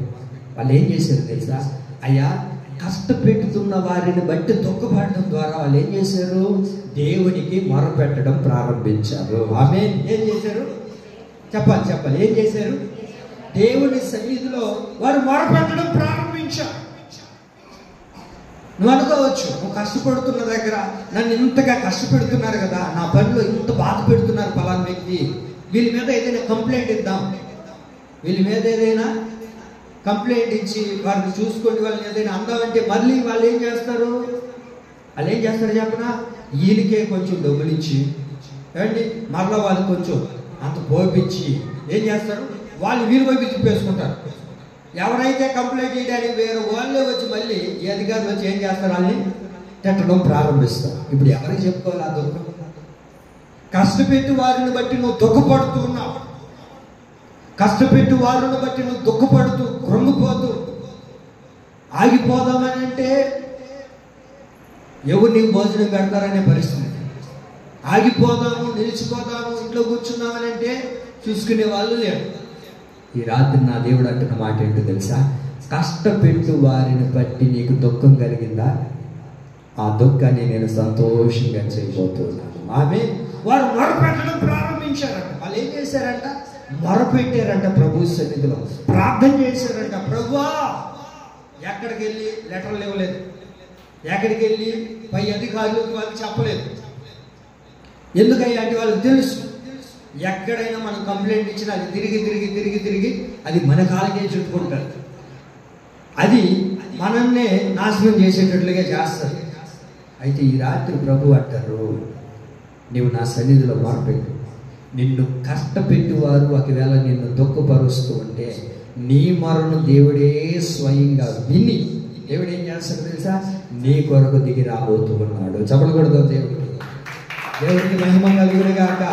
వాళ్ళు ఏం చేశారు తెలుసా? అయ్యా, కష్టపెట్టుతున్న వారిని బట్టి దుఃఖపడడం ద్వారా వాళ్ళు ఏం చేశారు? దేవునికి మొరపెట్టడం ప్రారంభించారు. ఆమేన్. ఏం చేశారు? చెప్పాలి. ఏం చేశారు? దేవుని సన్నిధిలో వారు మొరపెట్టడం ప్రారంభించారు. నువ్వు అనుకోవచ్చు, నువ్వు కష్టపడుతున్న దగ్గర నన్ను ఇంతగా కష్టపెడుతున్నారు కదా, నా పనిలో ఇంత బాధ పెడుతున్నారు పలానా వ్యక్తి, వీళ్ళ మీద ఏదైనా కంప్లైంట్ ఇద్దాం, వీళ్ళ మీద ఏదైనా కంప్లైంట్ ఇచ్చి వారిని చూసుకోండి, వాళ్ళని ఏదైనా అందామంటే మళ్ళీ వాళ్ళు ఏం చేస్తారు? వాళ్ళు ఏం చేస్తారు చెప్పనా? వీళ్ళకే కొంచెం డబ్బులు ఇచ్చి ఏమండి మరలా వాళ్ళు కొంచెం అంత పోపించి ఏం చేస్తారు? వాళ్ళు వీరి వైపు తిప్పేసుకుంటారు. ఎవరైతే కంప్లైంట్ చేయడానికి వేరే వాళ్ళే వచ్చి మళ్ళీ ఈ అధికారులు వచ్చి ఏం చేస్తారు? వాళ్ళని తిట్టడం ప్రారంభిస్తారు. ఇప్పుడు ఎవరికి చెప్పుకోవాలి ఆ దుఃఖం? కష్టపెట్టి వారిని బట్టి నువ్వు దుఃఖపడుతూ ఉన్నావు, కష్టపెట్టి వారిని బట్టి నువ్వు దుఃఖపడుతూ కృంగిపోతూ ఆగిపోదామని అంటే ఎవరు నీకు భోజనం పెడతారనే పరిస్థితి. ఆగిపోదాము, నిలిచిపోదాము, ఇంట్లో కూర్చున్నామని అంటే చూసుకునే వాళ్ళు లేరు. ఈ రాత్రి నా దేవుడు అంటున్న మాట ఏంటో తెలుసా? కష్టపెట్టు వారిని బట్టి నీకు దుఃఖం కలిగిందా? ఆ దుఃఖాన్ని నేను సంతోషంగా చేయబోతున్నాను. ఆమె వారు మొరపెట్టడం ప్రారంభించారంట. వాళ్ళు ఏం చేశారంట? మొరపెట్టారంట ప్రభు సన్నిధిలో, ప్రార్థన చేశారంట. ప్రభువా, ఎక్కడికి వెళ్ళి లెటర్లు ఇవ్వలేదు, ఎక్కడికి వెళ్ళి పై అధికారులకు వాళ్ళు చెప్పలేదు. ఎందుకయ్యా అంటే వాళ్ళకి తెలుసు, ఎక్కడైనా మనం కంప్లైంట్ ఇచ్చినా అది తిరిగి అది మన కాలికే చుట్టుకుంటారు, అది మనల్నే నాశనం చేసేటట్లుగా చేస్తారు. అయితే ఈ రాత్రి ప్రభు అంటారు, నీవు నా సన్నిధిలో మొరపెట్టు. నిన్ను కష్టపెట్టువారు ఒకవేళ నిన్ను దుఃఖపరుస్తూ ఉంటే నీ మొరను దేవుడే స్వయంగా విని దేవుడు ఏం చేస్తాడు తెలుసా? నీ కొరకు దిగి రాబోతూ ఉన్నాడు. చెప్పకూడదు. దేవుడికి మహిమ కలుగునుగాక.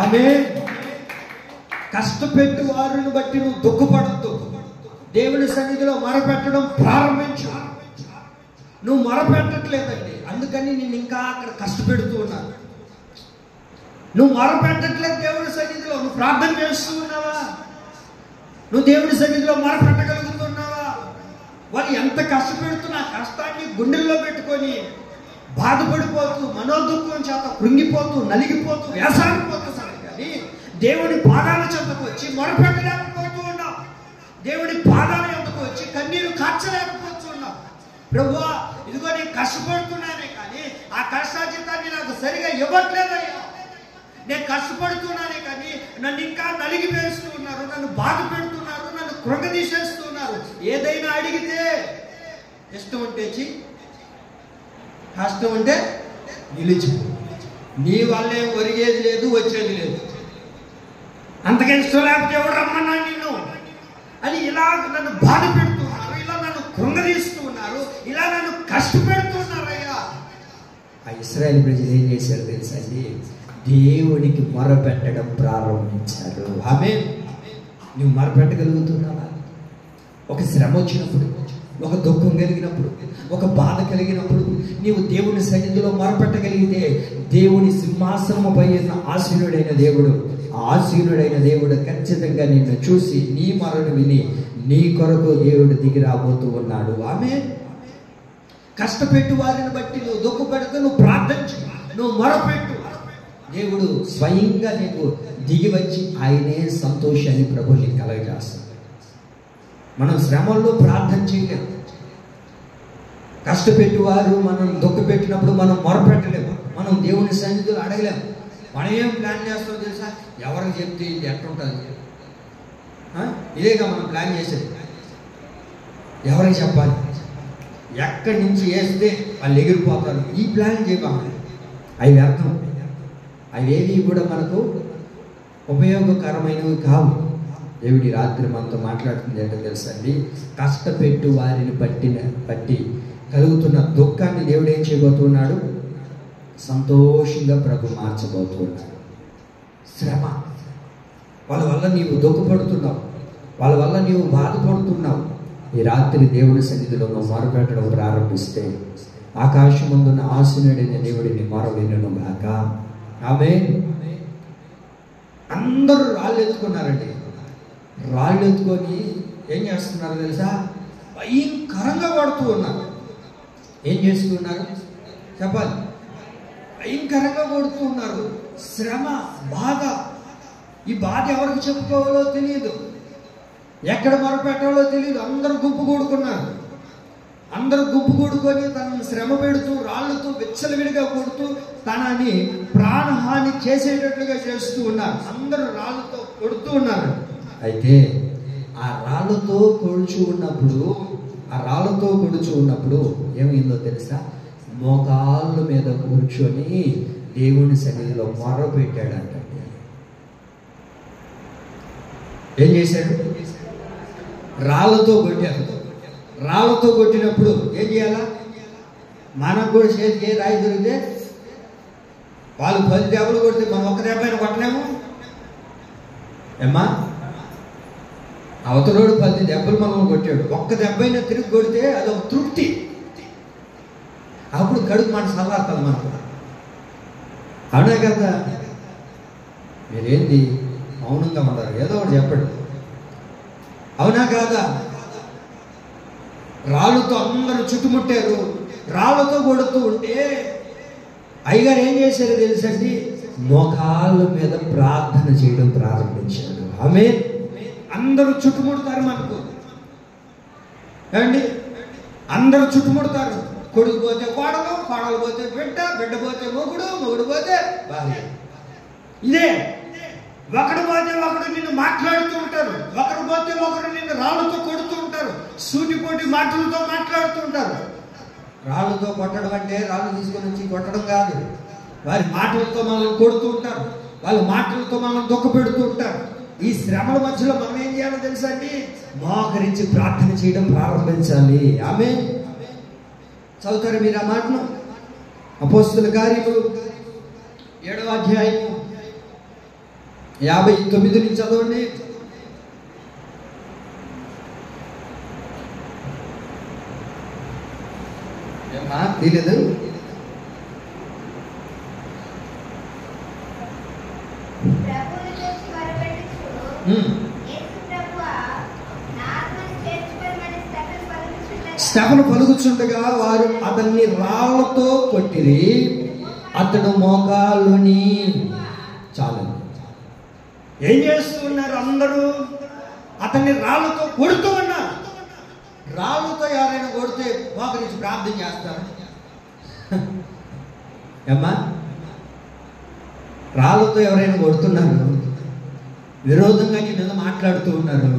ఆమేన్. కష్టపెట్టు వారిని బట్టి నువ్వు దుఃఖపడద్దు. దేవుని సన్నిధిలో మొరపెట్టడం ప్రారంభించు. నువ్వు మొరపెట్టట్లేదండి, అందుకని నేను ఇంకా అక్కడ కష్టపెడుతూ ఉన్నాను. నువ్వు మొరపెట్టట్లేదు దేవుని సన్నిధిలో, నువ్వు ప్రార్థన చేస్తూ ఉన్నావా? నువ్వు దేవుని సన్నిధిలో మొరపెట్టగలుగుతున్నావా? వాళ్ళు ఎంత కష్టపెడుతున్నా కష్టాన్ని గుండెల్లో పెట్టుకొని బాధపడిపోతూ, మనోదుఃఖం చేత కృంగిపోతూ, నలిగిపోతూ, వేసాడిపోతున్నారు. కానీ దేవుని పాదాల చెంతకు వచ్చి మొరపెట్టలేకపోతూ ఉన్నావు. దేవుడి పాదాల యొద్దకు వచ్చి కన్నీరు కార్చలేకపోతున్నాం. ప్రభువా, ఇదిగో నేను కష్టపడుతున్నానే కానీ ఆ కష్టాజితాన్ని నాకు సరిగా ఇవ్వట్లేదయ్యా. నేను కష్టపడుతున్నానే కానీ నన్ను ఇంకా నలిగి వేస్తూ ఉన్నారు, నన్ను బాధ పెడుతున్నారు, నన్ను కృంగదీసేస్తున్నారు. ఏదైనా అడిగితే ఇష్టం ఉంటే కష్టం ఉంటే నిలిచి, నీ వల్లే ఒరిగేది లేదు, వచ్చేది లేదు. అంతకే ఇష్టం లేకపోతే ఎవరు రమ్మన్నా నిన్ను అని ఇలా నన్ను బాధ పెడుతున్నారు, ఇలా నన్ను కృంగదీస్తూ ఉన్నారు, ఇలా నన్ను కష్టపెడుతున్నారయ్యా. ఆ ఇశ్రాయేలు ప్రజలు ఏం చేశారు తెలుసండి? దేవునికి మొరపెట్టడం ప్రారంభించారు. ఆమేన్. నువ్వు మొరపెట్టగలుగుతున్నావా? ఒక శ్రమ వచ్చినప్పుడు, ఒక దుఃఖం కలిగినప్పుడు, ఒక బాధ కలిగినప్పుడు నీవు దేవుని సన్నిధిలో మొరపెట్టగలిగితే దేవుని సింహాసనముపై ఉన్న ఆసీనుడైన దేవుడు, ఆసీనుడైన దేవుడు ఖచ్చితంగా నిన్ను చూసి నీ మొరను విని నీ కొరకు దేవుడు దిగి రాబోతూ ఉన్నాడు. ఆమేన్. కష్టపెట్టు వారిని బట్టి నువ్వు దుఃఖపెడుతూ నువ్వు ప్రార్థించు, నువ్వు మొరపెట్టు, దేవుడు స్వయంగా నీకు దిగి వచ్చి ఆయనే సంతోషాన్ని ప్రభుని కలగజేస్తాడు. మనం శ్రమల్లో ప్రార్థన చేయలేము. కష్టపెట్టువారు మనం దుఃఖపెట్టినప్పుడు మనం మొరపెట్టలేము, మనం దేవుని సన్నిధిలో అడగలేము. మనం ఏం ప్లాన్ చేస్తామో తెలుసా? ఎవరికి చెప్తే ఇది ఎట్లుంటుంది, ఇదేగా మనం ప్లాన్ చేసేది. ఎవరికి చెప్పాలి, ఎక్కడి నుంచి వేస్తే వాళ్ళు ఎగిరిపోతారు, ఈ ప్లాన్ చేయబాలి. అవి వ్యర్థం, అవేవి కూడా మనకు ఉపయోగకరమైనవి కావు. దేవుడి రాత్రి మనతో మాట్లాడుతుంది ఏంటో తెలుసండి? కష్టపెట్టు వారిని బట్టి కలుగుతున్న దుఃఖాన్ని దేవుడు ఏం చేయబోతున్నాడు? సంతోషంగా ప్రభు మార్చబోతున్నాడు. శ్రమ, వాళ్ళ వల్ల నీవు దుఃఖపడుతున్నావు, వాళ్ళ వల్ల నీవు బాధపడుతున్నావు. ఈ రాత్రి దేవుడి సన్నిధిలో నువ్వు మొరపెట్టడం ప్రారంభిస్తే ఆకాశమందున్న ఆసీనుడైన దేవుడిని మొరవినును గాక. ఆమేన్. అందరూ రాళ్ళు ఎత్తుకున్నారండి. రాళ్ళు ఎత్తుకొని ఏం చేస్తున్నారు తెలుసా? భయంకరంగా పడుతూ ఉన్నారు. ఏం చేస్తున్నారు చెప్పాలి? భయంకరంగా కొడుతూ ఉన్నారు. శ్రమ, బాధ. ఈ బాధ ఎవరికి చెప్పుకోవాలో తెలియదు, ఎక్కడ మొరపెట్టాలో తెలియదు. అందరూ గుంపు కూడుకున్నారు. అందరూ గుంపు కూడుకొని తనను శ్రమ పెడుతూ రాళ్లతో విచ్చలవిడిగా కొడుతూ తనని ప్రాణహాని చేసేటట్లుగా చేస్తూ ఉన్నారు. అందరూ రాళ్లతో కొడుతూ ఉన్నారు. అయితే ఆ రాళ్లతో కొడుచు ఉన్నప్పుడు ఏమైందో తెలుసా? మోకాళ్ళ మీద కూర్చొని దేవుని సన్నిధిలో మొర్ర పెట్టాడంట. ఏం చేశాడు? రాళ్లతో కొట్టాడు. రాళ్లతో కొట్టినప్పుడు ఏం చేయాలా? మనకు కూడా చేతికి ఏ రాయి దొరికితే వాళ్ళు 10 దెబ్బలు కొడితే మనం ఒక్క దెబ్బైనా కొట్టలేము ఏమ్మా? అవతలోడు 10 దెబ్బలు మనం కొట్టాడు, ఒక్క దెబ్బైనా తిరిగి కొడితే అదొక తృప్తి. అప్పుడు కడుపు మాట చల్లారుతుంది మనకు. అవునా కదా? మీరేంది మౌనంగా ఉన్నారు? ఏదో ఒకటి చెప్పండి. అవునా కాదా? రాళ్ళతో అందరూ చుట్టుముట్టారు. రాళ్ళతో కొడుతూ ఉంటే అయ్యగారు ఏం చేశారు తెలుసండి? మోకాళ్ళ మీద ప్రార్థన చేయడం ప్రారంభించాడు. ఆమేన్. అందరూ చుట్టుముడతారు మనకు ఏమండి? అందరూ చుట్టుముడతారు. కొడుకు పోతే కోడలు, కోడలు పోతే బిడ్డ, బిడ్డ పోతే మొగుడు, మొగుడు పోతే భార్య. ఇదే ఒకడు పోతే ఒకడు నిన్ను మాట్లాడుతూ ఉంటారు, ఒకరు పోతే ఒకరు నిన్ను రాళ్ళతో కొడుతూ ఉంటారు, సూటిపోటి మాటలతో మాట్లాడుతూ ఉంటారు. రాళ్ళతో కొట్టడం అంటే రాళ్ళు తీసుకొని వచ్చి కొట్టడం కాదు. వారి మాటలతో మనల్ని కొడుతూ ఉంటారు, వాళ్ళ మాటలతో మనం దుఃఖపెడుతూ ఉంటారు. ఈ శ్రమల మధ్యలో మనం ఏం చేయాలో తెలుసా అండి? మోకరించి ప్రార్థన చేయడం ప్రారంభించాలి. ఆమేన్. చదువుతారు మీరు ఆ మాటను? అపోస్తలుల కార్యములు 7వ అధ్యాయం 59 నుంచి చదవండి. ఏమా తెలియదు? స్టెఫను పలుకుచుండగా వారు అతన్ని రాళ్లతో కొట్టిరి, అతడు మోకాళ్ళుని. చాలు. ఏం చేస్తూ ఉన్నారు అందరూ? అతన్ని రాళ్ళతో కొడుతూ ఉన్నారు. రాళ్ళతో ఎవరైనా కొడితే మోకరించి ప్రార్థన చేస్తారు? ఏమ్మా, రాళ్ళతో ఎవరైనా కొడుతున్నారు, విరోధంగా నీ మీద మాట్లాడుతూ ఉన్నారు,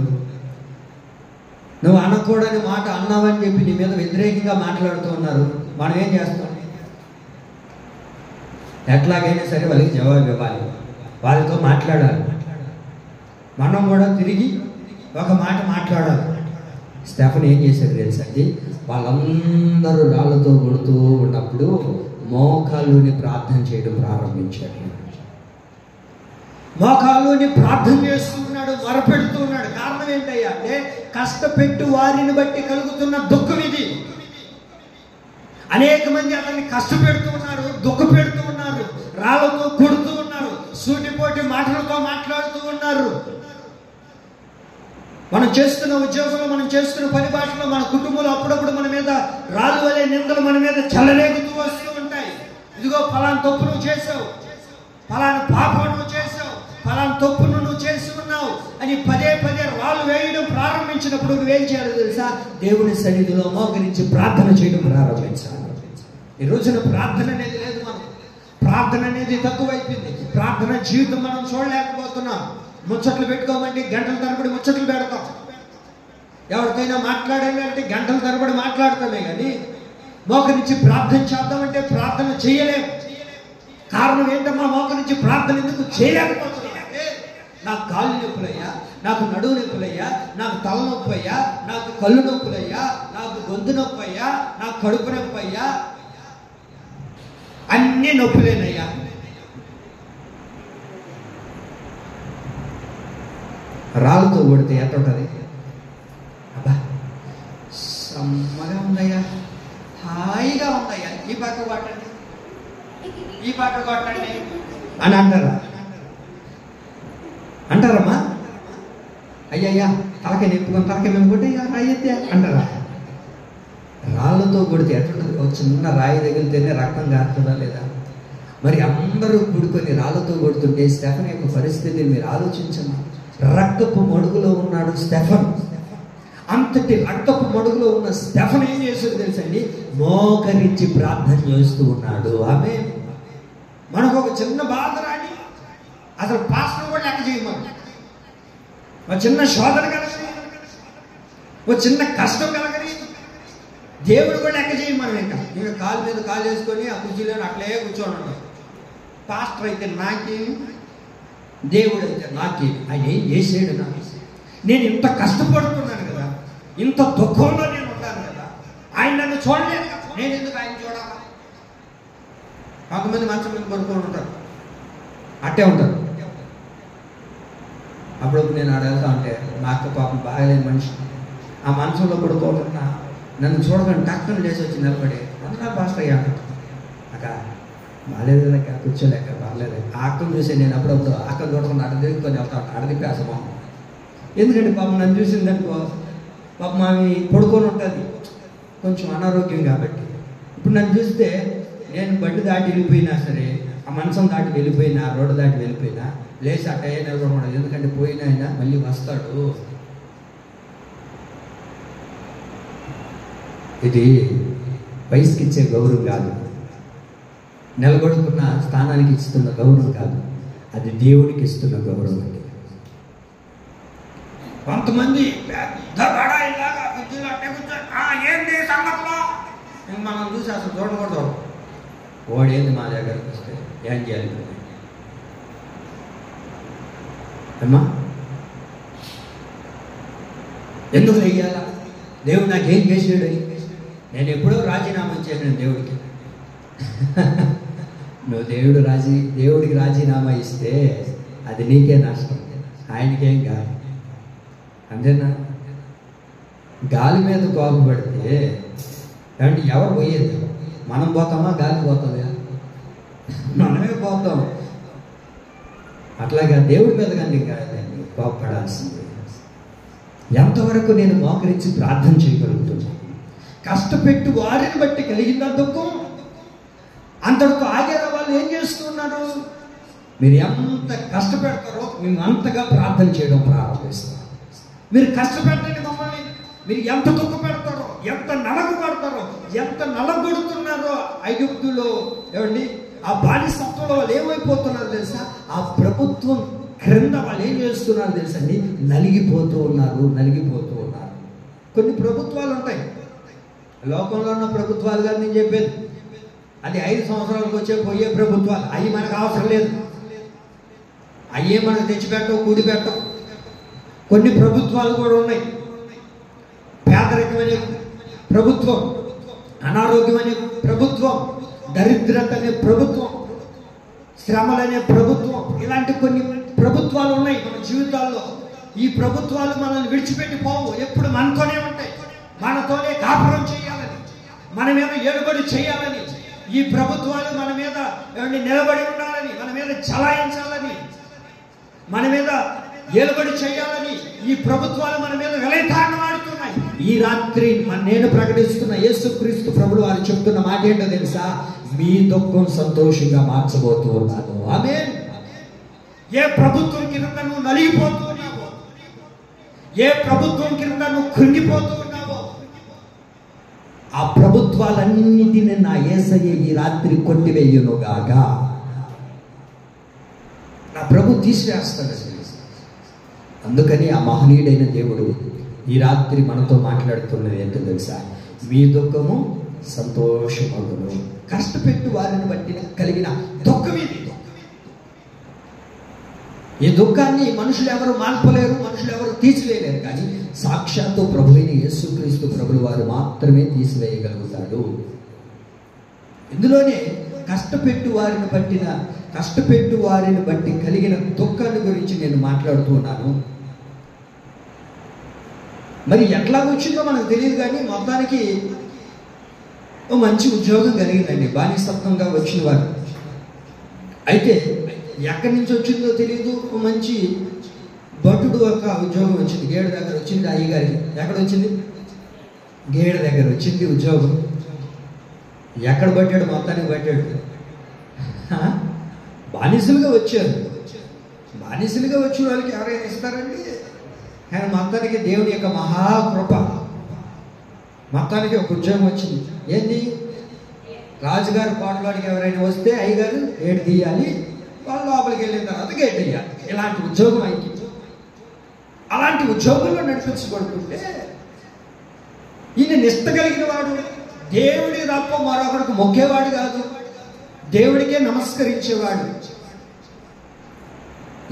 నువ్వు అనకూడని మాట అన్నావని చెప్పి నీ మీద వ్యతిరేకంగా మాట్లాడుతూ ఉన్నారు, మనం ఏం చేస్తాం? ఎట్లాగైనా సరే వాళ్ళకి జవాబు ఇవ్వాలి, వాళ్ళతో మాట్లాడాలి. మనం కూడా తిరిగి ఒక మాట మాట్లాడాలి. స్టెఫెన్ ఏం చేశాడు తెలుసండి? వాళ్ళందరూ రాళ్ళతో కొడుతూ ఉన్నప్పుడు మోకాళ్ళుని ప్రార్థన చేయడం ప్రారంభించాడు. మోకాళ్ళుని ప్రార్థన చేస్తున్నాడు, మొరపెడుతూ ఉన్నాడు. కారణం ఏంటయ్యా అంటే కష్టపెట్టు వారిని బట్టి కలుగుతున్న దుఃఖం ఇది. అనేక మంది అతన్ని కష్టపెడుతూ ఉన్నారు, దుఃఖ పెడుతూ ఉన్నారు, రాళ్ళతో కొడుతూ ఉన్నారు, సూటిపోటి మాటలతో మాట్లాడుతూ ఉన్నారు. మనం చేస్తున్న ఉద్యోగంలో, మనం చేస్తున్న పని భాషలో, మన కుటుంబంలో అప్పుడప్పుడు మన మీద రాళ్ళు వలె నిందలు మన మీద చల్లరేగుతూ వస్తూ ఉంటాయి. ఇదిగో ఫలానా తప్పు నువ్వు చేసావు, ఫలానా పాపం నువ్వు చేసావు, ఫలానా తప్పును నువ్వు చేసి ఉన్నావు అని పదే పదే రాళ్ళు వేయడం ప్రారంభించినప్పుడు నువ్వేం చేయాలో తెలుసా? దేవుని సన్నిధిలో మోకరించి ప్రార్థన చేయడం ప్రారంభించాలి. ఈ రోజున ప్రార్థన అనేది లేదు. మనం ప్రార్థన అనేది తక్కువైపోయింది. ప్రార్థన జీవితం మనం చూడలేకపోతున్నాం. ముచ్చట్లు పెట్టుకోమంటే గంటల తరబడి ముచ్చట్లు పెడతాం. ఎవరికైనా మాట్లాడాలంటే గంటల తరబడి మాట్లాడతామే కానీ మోకరించి ప్రార్థన చేద్దామంటే ప్రార్థన చేయలేము. కారణం ఏంటమ్మా? మోకరించి ప్రార్థన ఎందుకు చేయలేకపోతున్నాం అంటే నాకు కాళ్ళు నొప్పులయ్యా, నాకు నడువు నొప్పులయ్యా, నాకు తల నొప్పి అయ్యా, నాకు కళ్ళు నొప్పులయ్యా, నాకు గొంతు నొప్పి అయ్యా, నాకు కడుపు నొప్పి అయ్యా, అన్నీ నొప్పులేనయ్యా. రాళ్ళతో కొడితే ఎట్టుంటుంది? అబ్బా సమ్మగా ఉందయ్యా, హాయిగా ఉందయ్యా, ఈ పక్క కొట్టండి, ఈ పక్క కొట్టండి అని అంటారా? అంటారమ్మా? అయ్యయ్యా తలకే నెప్పుకొని తలకే మేము కొట్టే రాయితే అంటారా? రాళ్ళతో కొడితే ఎట్లుంటుంది? ఒక చిన్న రాయి తగిలితేనే రక్తం కారుతుందా లేదా? మరి అందరూ కూడుకొని రాళ్ళతో కొడుతుంటే స్టెఫెన్ యొక్క పరిస్థితిని మీరు ఆలోచించండి. రక్తపు మడుగులో ఉన్నాడు స్టెఫెన్. అంతటి రక్తపు మడుగులో ఉన్న స్టెఫెన్ ఏం చేసేది తెలుసండి? మోకరించి ప్రార్థన చేస్తూ ఉన్నాడు. ఆమె మనకు ఒక చిన్న బాధ రాని అసలు పాస్టర్ కూడా లెక్క చేయమని, ఒక చిన్న శోధన కలగని, ఒక చిన్న కష్టం కలగని దేవుడు కూడా లెక్క చేయమని. ఇంకా కాలు మీద కాలు వేసుకొని ఆ కుర్చీలో అట్లే కూర్చొని ఉంటాం. పాస్టర్ అయితే నాకేమి, దేవుడు అయితే నాకేమి, ఆయన ఏం చేసాడు నాకు? నేను ఇంత కష్టపడుతున్నాను కదా, ఇంత దుఃఖంలో నేను ఉన్నాను కదా, ఆయన నన్ను చూడలేదు కదా, నేను ఎందుకు ఆయన చూడాలా? కొంతమంది మంచం మీద పడుకొని ఉంటారు, అట్టే ఉంటారు. అప్పుడప్పుడు నేను ఆడ వెళ్తా ఉంటే మా అక్క పాపం బాగాలేని మనిషి ఆ మంచంలో పడుకోకుండా నన్ను చూడకుండా డాక్టర్ లేచి వచ్చి నిలబడి అందులో పాస్టర్ అయ్యా అక్క బాగాలేదు లేక కూర్చోలేక బాగాలేదు. ఆ అక్కను చూసి నేను అప్పుడప్పుడు అక్క చూడకుండా అక్కడ దిగుకొని వెళ్తా అడదిప్పేసమా. ఎందుకంటే పాపం నన్ను చూసిందనుకో పాపం ఆమె పడుకొని ఉంటుంది, కొంచెం అనారోగ్యం కాబట్టి. ఇప్పుడు నన్ను చూస్తే నేను బండి దాటి వెళ్ళిపోయినా సరే, ఆ మంచం దాటి వెళ్ళిపోయినా, రోడ్డు దాటి వెళ్ళిపోయినా లేచి అట్టయ్యే నిలబడకూడదు. ఎందుకంటే పోయిన ఆయన మళ్ళీ వస్తాడు. ఇది వయసుకి ఇచ్చే గౌరవం కాదు, నిలబడుకున్న స్థానానికి ఇస్తున్న గౌరవం కాదు, అది దేవుడికి ఇస్తున్న గౌరవం అండి. కొంతమంది పెద్ద బడాయిలాగా ఏంటి సంగతిలో మనం చూసి అసలు చూడకూడదు. ఓడేంది మా దగ్గరకు వస్తే ఏం చేయాలి అమ్మా? ఎందుకు వెయ్యాలా? దేవుడు నాకేం చేసాడు? నేను ఎప్పుడో రాజీనామా చేశాను దేవుడికి. నువ్వు దేవుడికి రాజీనామా ఇస్తే అది నీకే నష్టం, ఆయనకేం కాదు. అంతేనా? గాలి మీద కోపపడితే అంటే ఎవరు పోయేది? మనం పోతామా? గాలి పోతుందా? మనమే పోతాం. అట్లాగా దేవుడి మీద కానీ కాదండి కోపపడాల్సింది. ఎంతవరకు నేను మోకరించి ప్రార్థన చేయగలుగుతున్నాను? కష్టపెట్టు వారిని బట్టి కలిగిందా దుఃఖం? అంతటితో ఆగారా? వాళ్ళు ఏం చేస్తున్నారు? మీరు ఎంత కష్టపెడతారో మేము అంతగా ప్రార్థన చేయడం ప్రారంభిస్తాం. మీరు కష్టపెట్టండి మమ్మల్ని. మీరు ఎంత దుఃఖ పెడతారో, ఎంత నలగబడతారో, ఎంత నలగొడుతున్నారో ఐగుప్తులో. ఏమండి, ఆ బానిసత్వంలో వాళ్ళు ఏమైపోతున్నారు తెలుసా? ఆ ప్రభుత్వం క్రింద వాళ్ళు ఏం చేస్తున్నారు తెలుసా అండి? నలిగిపోతూ ఉన్నారు. కొన్ని ప్రభుత్వాలు ఉంటాయి, లోకంలో ఉన్న ప్రభుత్వాలు కాదు నేను చెప్పేది. అది 5 సంవత్సరాలకు పోయే ప్రభుత్వాలు. అవి మనకు అవసరం లేదు. అయ్యే మనకు తెచ్చిపెట్టవు, కూడిపెట్టవు. కొన్ని ప్రభుత్వాలు కూడా ఉన్నాయి. పేదరికమనే ప్రభుత్వం, అనారోగ్యం అనే ప్రభుత్వం, దరిద్రత అనే ప్రభుత్వం, శ్రమలనే ప్రభుత్వం, ఇలాంటి కొన్ని ప్రభుత్వాలు ఉన్నాయి మన జీవితాల్లో. ఈ ప్రభుత్వాలు మనల్ని విడిచిపెట్టి పోవు. ఎప్పుడు మనతోనే ఉంటాయి. మనతోనే కాపురం చేయాలని, మన మీద ఏలుబడి చేయాలని, ఈ ప్రభుత్వాలు మన మీద నిలబడి ఉండాలని, మన మీద చలాయించాలని, మన మీద ఏలుబడి చేయాలని ఈ ప్రభుత్వాలు మన మీద విలయతాండం ఆడుతున్నాయి. ఈ రాత్రి నేను ప్రకటిస్తున్న యేసుక్రీస్తు ప్రభువు వారు చెప్తున్న మాట ఏంటో తెలుసా? మీ దుఃఖం సంతోషంగా మార్చబోతూ ఉన్నాను. ఆమేన్. ఏ ప్రభుత్వం కింద నువ్వు నలిగిపోతూ ఉన్నావో, ఏ ప్రభుత్వం కింద నువ్వు కృంగిపోతూ ఉన్నావో, ఆ ప్రభుత్వాలన్నిటిని నా యేసయ్య ఈ రాత్రి కొట్టివేయునుగాక. నా ప్రభు తీసివేస్తాడు. అందుకని ఆ మహనీయుడైన దేవుడు ఈ రాత్రి మనతో మాట్లాడుతున్నది ఏంటో తెలుసా? మీ దుఃఖము సంతోషమగును. కష్టపెట్టు వారిని బట్టి కలిగిన దుఃఖం ఇది. ఈ దుఃఖాన్ని మనుషులు ఎవరు మాన్పలేరు, మనుషులు ఎవరు తీసివేయలేరు. కానీ సాక్షాత్తు ప్రభు అయిన యేసుక్రీస్తు ప్రభువు వారు మాత్రమే తీసివేయగలుగుతాడు. ఇందులోనే కష్టపెట్టు వారిని బట్టి కలిగిన దుఃఖాన్ని గురించి నేను మాట్లాడుతూ ఉన్నాను. మరి ఎట్లా వచ్చిందో మనకు తెలియదు, కానీ మొత్తానికి ఓ మంచి ఉద్యోగం కలిగిందండి బానిసత్వంగా వచ్చిన వారు. అయితే ఎక్కడి నుంచి వచ్చిందో తెలియదు. ఓ మంచి భటుడు ఒక ఉద్యోగం వచ్చింది, గేడు దగ్గర వచ్చింది. అయ్యగారికి ఎక్కడ వచ్చింది? గేడు దగ్గర వచ్చింది ఉద్యోగం. ఎక్కడ పట్టాడు? మొత్తానికి పట్టాడు. బానిసలుగా వచ్చారు. బానిసలుగా వచ్చిన వాళ్ళకి ఎవరైనా ఇస్తారండి? కానీ మొత్తానికి దేవుని యొక్క మహాకృప, మొత్తానికి ఒక ఉద్యోగం వచ్చింది. ఏంటి? రాజుగారి పాటలోనికి ఎవరైనా వస్తే అయ్యగారు గేటు తీయాలి, వాళ్ళు లోపలికి వెళ్ళిన తర్వాత గేటు తీయాలి. ఇలాంటి ఉద్యోగం అయింది. అలాంటి ఉద్యోగంలో నడిపించబడుతుంటే ఈయన నిష్ట కలిగిన వాడు, దేవుడి తప్ప మరొకరికి మొక్కేవాడు కాదు, దేవుడికే నమస్కరించేవాడు.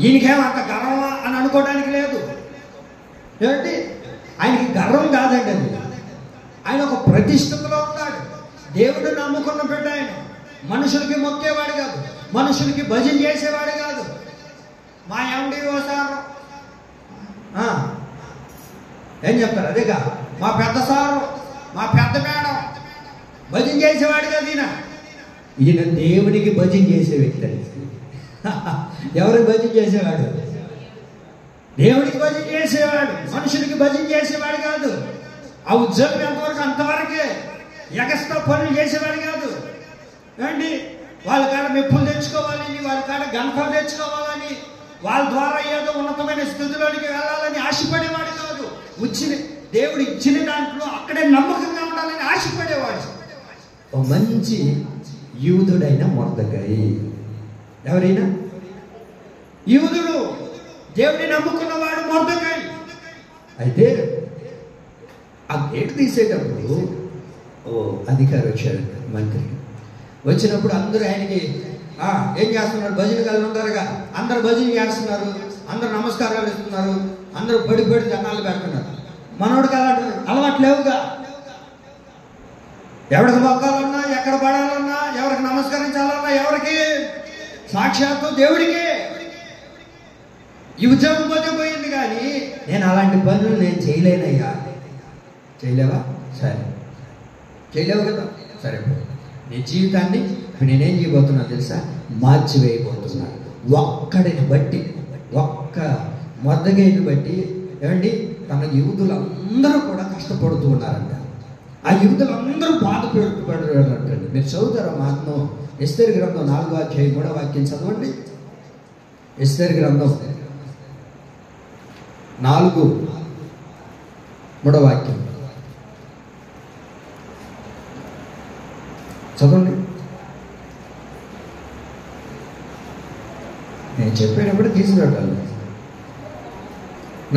ఈయనకేమో అంత గర్వమా అని అనుకోవడానికి లేదు. ఏమంటే ఆయనకి గర్వం కాదండి, అది ఆయన ఒక ప్రతిష్టతలో ఉన్నాడు. దేవుడు నమ్ముకున్న బిడ్డ ఆయన. మనుషులకి మొక్కేవాడు కాదు, మనుషులకి భజన చేసేవాడు కాదు. మా ఎండి సారు ఏం చెప్తారు? అదేగా మా పెద్ద సారు, మా పెద్ద మేడం భజన చేసేవాడు కాదు ఈయన దేవుడికి భజన చేసే వ్యక్తి అండి. ఎవరికి భజన చేసేవాడు? దేవుడికి భజన చేసేవాడు, మనుషులకి భజన చేసేవాడు కాదు. ఆ ఉద్యోగం ఎంతవరకు అంతవరకే, ఎగస్ట్రా పనులు చేసేవాడు కాదు. ఏమండి, వాళ్ళ కాడ మెప్పులు తెచ్చుకోవాలని, వాళ్ళ కాడ గంటలు తెచ్చుకోవాలని, వాళ్ళ ద్వారా ఏదో ఉన్నతమైన స్థితిలోనికి వెళ్ళాలని ఆశపడేవాడు కాదు. దేవుడు ఇచ్చిన దాంట్లో అక్కడే నమ్మకంగా ఉండాలని ఆశపడేవాడు. ఒక మంచి యూదుడైన మొర్దెకై. ఎవరైనా యూదుడు, దేవుడిని నమ్ముకున్నవాడు మొర్దెకై. అయితే ఆ గేటు తీసేటప్పుడు అధికారి వచ్చాడు, మంత్రి. వచ్చినప్పుడు అందరూ ఆయనకి ఏం చేస్తున్నారు? భజన కలిగి ఉంటారుగా, అందరు భజన చేస్తున్నారు, అందరు నమస్కారాలు ఇస్తున్నారు, అందరూ పడి జనాలు పెడుతున్నారు. మనోడికి అలవాటు లేవుగా. ఎవరికి మొక్కాలన్నా, ఎక్కడ పడాలన్నా, ఎవరికి నమస్కరించాలన్నా, ఎవరికి? సాక్షాత్తు దేవుడికి. ఈ ఉద్యోగం పోతే పోయింది, కానీ నేను అలాంటి పనులు నేను చేయలేనయ్యా. చేయలేవా? సరే, చేయలేవు కదా, సరే. నీ జీవితాన్ని నేనేం చేయబోతున్నా తెలుసా? మార్చివేయబోతున్నాను. ఒక్కడిని బట్టి, ఒక్క మొర్దెకైని బట్టి. ఏమండి, తన యూదులందరూ కూడా కష్టపడుతూ ఉన్నారంట. ఆ యూదులందరూ బాధపడుతున్నారంటండి. మీరు చదువుతారా మాత్రం? ఎస్తేరు గ్రంథం 4వ అధ్యాయం 3వ వాక్యం చదవండి. ఎస్తేరు గ్రంథం 4 3వ వాక్యం చదవండి. నేను చెప్పేటప్పుడు తీసుకురావాలి.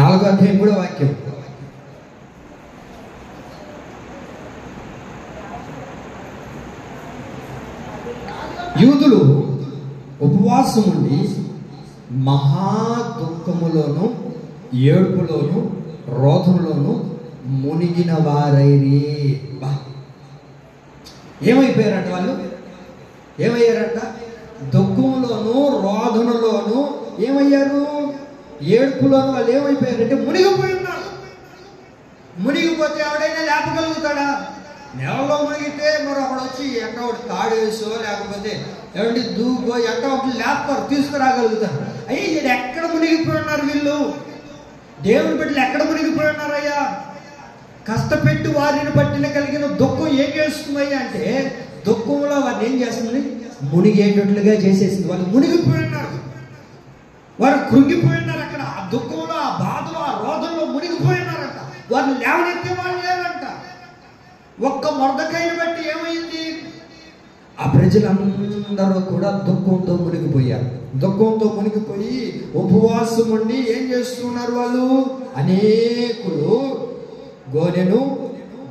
4వ అధ్యాయం 3వ వాక్యం. యూదులు ఉపవాసం ఉండి మహా దుఃఖములోను ఏడుపులోను రోధంలోను మునిగిన వారైరి. ఏమైపోయారంట వాళ్ళు? ఏమయ్యారంట? దుఃఖంలోను రోధనలోను ఏమయ్యారు? ఏడుపులోను వాళ్ళు ఏమైపోయారంటే మునిగిపోయి ఉన్నారు. మునిగిపోతే ఎవడైనా లేపగలుగుతాడా? నెలలో మునిగితే మరొకడు వచ్చి ఎట్ట ఒకటి తాడేసో లేకపోతే ఎవరి దూకో ఎట్ట ఒకటి లేపుతారు, తీసుకురాగలుగుతారు. అయ్యి వీడు ఎక్కడ మునిగిపోయి ఉన్నారు? వీళ్ళు దేవుని బిడ్డలు ఎక్కడ మునిగిపోయి ఉన్నారయ్యా? కష్టపెట్టి వారిని పట్టిన కలిగిన దుఃఖం ఏం చేస్తుందయ్యా అంటే, దుఃఖంలో వారిని ఏం చేస్తుంది? మునిగేటట్లుగా చేసేసింది. వాళ్ళు మునిగిపోయి ఉన్నారు, వారు కృంగిపోయి ఉన్నారు. అక్కడ ఆ దుఃఖంలో, ఆ బాధలో, ఆ రోధంలో మునిగిపోయి ఉన్నారంట. వారిని లేవనెత్తే వాళ్ళు లేరంట. ఒక్క మొర్దెకైని బట్టి ఏమైంది? ఆ ప్రజలందరూ కూడా దుఃఖంతో మునిగిపోయారు. దుఃఖంతో మునిగిపోయి ఉపవాసం ఉండి ఏం చేస్తున్నారు వాళ్ళు? అనేకులు గోనెను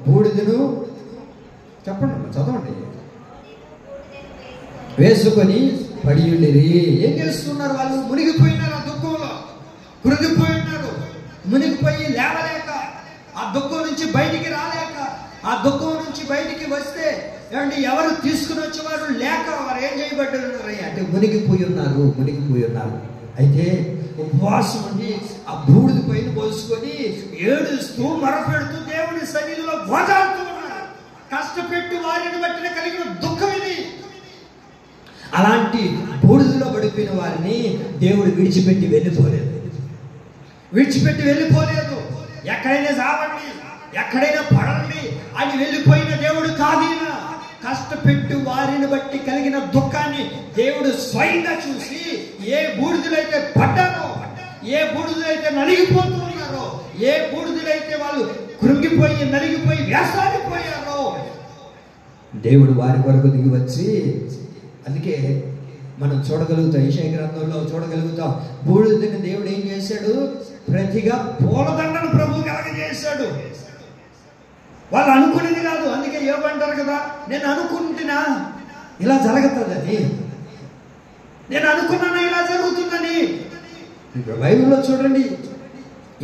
బూడిదను చెప్పండి, చదవండి, వేసుకొని పడి ఉండేది. ఏం చేస్తున్నారు వాళ్ళు? మునిగిపోయినారు, ఆ దుఃఖంలో కృంగిపోయినారు. మునిగిపోయి లేవలేక, ఆ దుఃఖం నుంచి బయటికి రాలేక, ఆ దుఃఖం నుంచి బయటికి వస్తే ఏమంటే ఎవరు తీసుకుని వచ్చేవారు లేక వారు ఏం చేయబడ్డారు అంటే మునిగిపోయి ఉన్నారు. అయితే ఉపవాసం ఉండి ఆ బూడిద పైన పోసుకొని ఏడుస్తూ మరపెడుతూ దేవుని సన్నిధిలో గోజాడుతూ ఉన్నారు. కష్టపెట్టి వారిని బట్టిన కలిగిన దుఃఖం ఇది. అలాంటి బూడిదలో పడిపోయిన వారిని దేవుడు విడిచిపెట్టి వెళ్ళిపోలేదు. ఎక్కడైనా సావండి, ఎక్కడైనా పడండి అని వెళ్ళిపోయిన దేవుడు కాదీన. కష్టపెట్టి వారిని బట్టి కలిగిన దుఃఖాన్ని దేవుడు స్వయంగా చూసి ఏ బూడిదలైతే పడ్డారో, ఏ బూడిదలైతే నలిగిపోతూ ఉన్నారో, ఏ బూడిదలైతే వాళ్ళు కృంగిపోయి నలిగిపోయి వేసాడిపోయారో దేవుడు వారి కొరకు దిగి వచ్చి, అందుకే మనం చూడగలుగుతాం, యెషయా గ్రంథంలో చూడగలుగుతాం, బూడిదని దేవుడు ఏం చేశాడు? ప్రతిగా పూలదండను ప్రభు కలగజేశాడు. వాళ్ళు అనుకునేది కాదు. అందుకే ఏమంటారు కదా, నేను అనుకుంటున్నా ఇలా జరుగుతుందని, నేను అనుకున్నాను ఇలా జరుగుతుందని. ఇప్పుడు బైబిల్లో చూడండి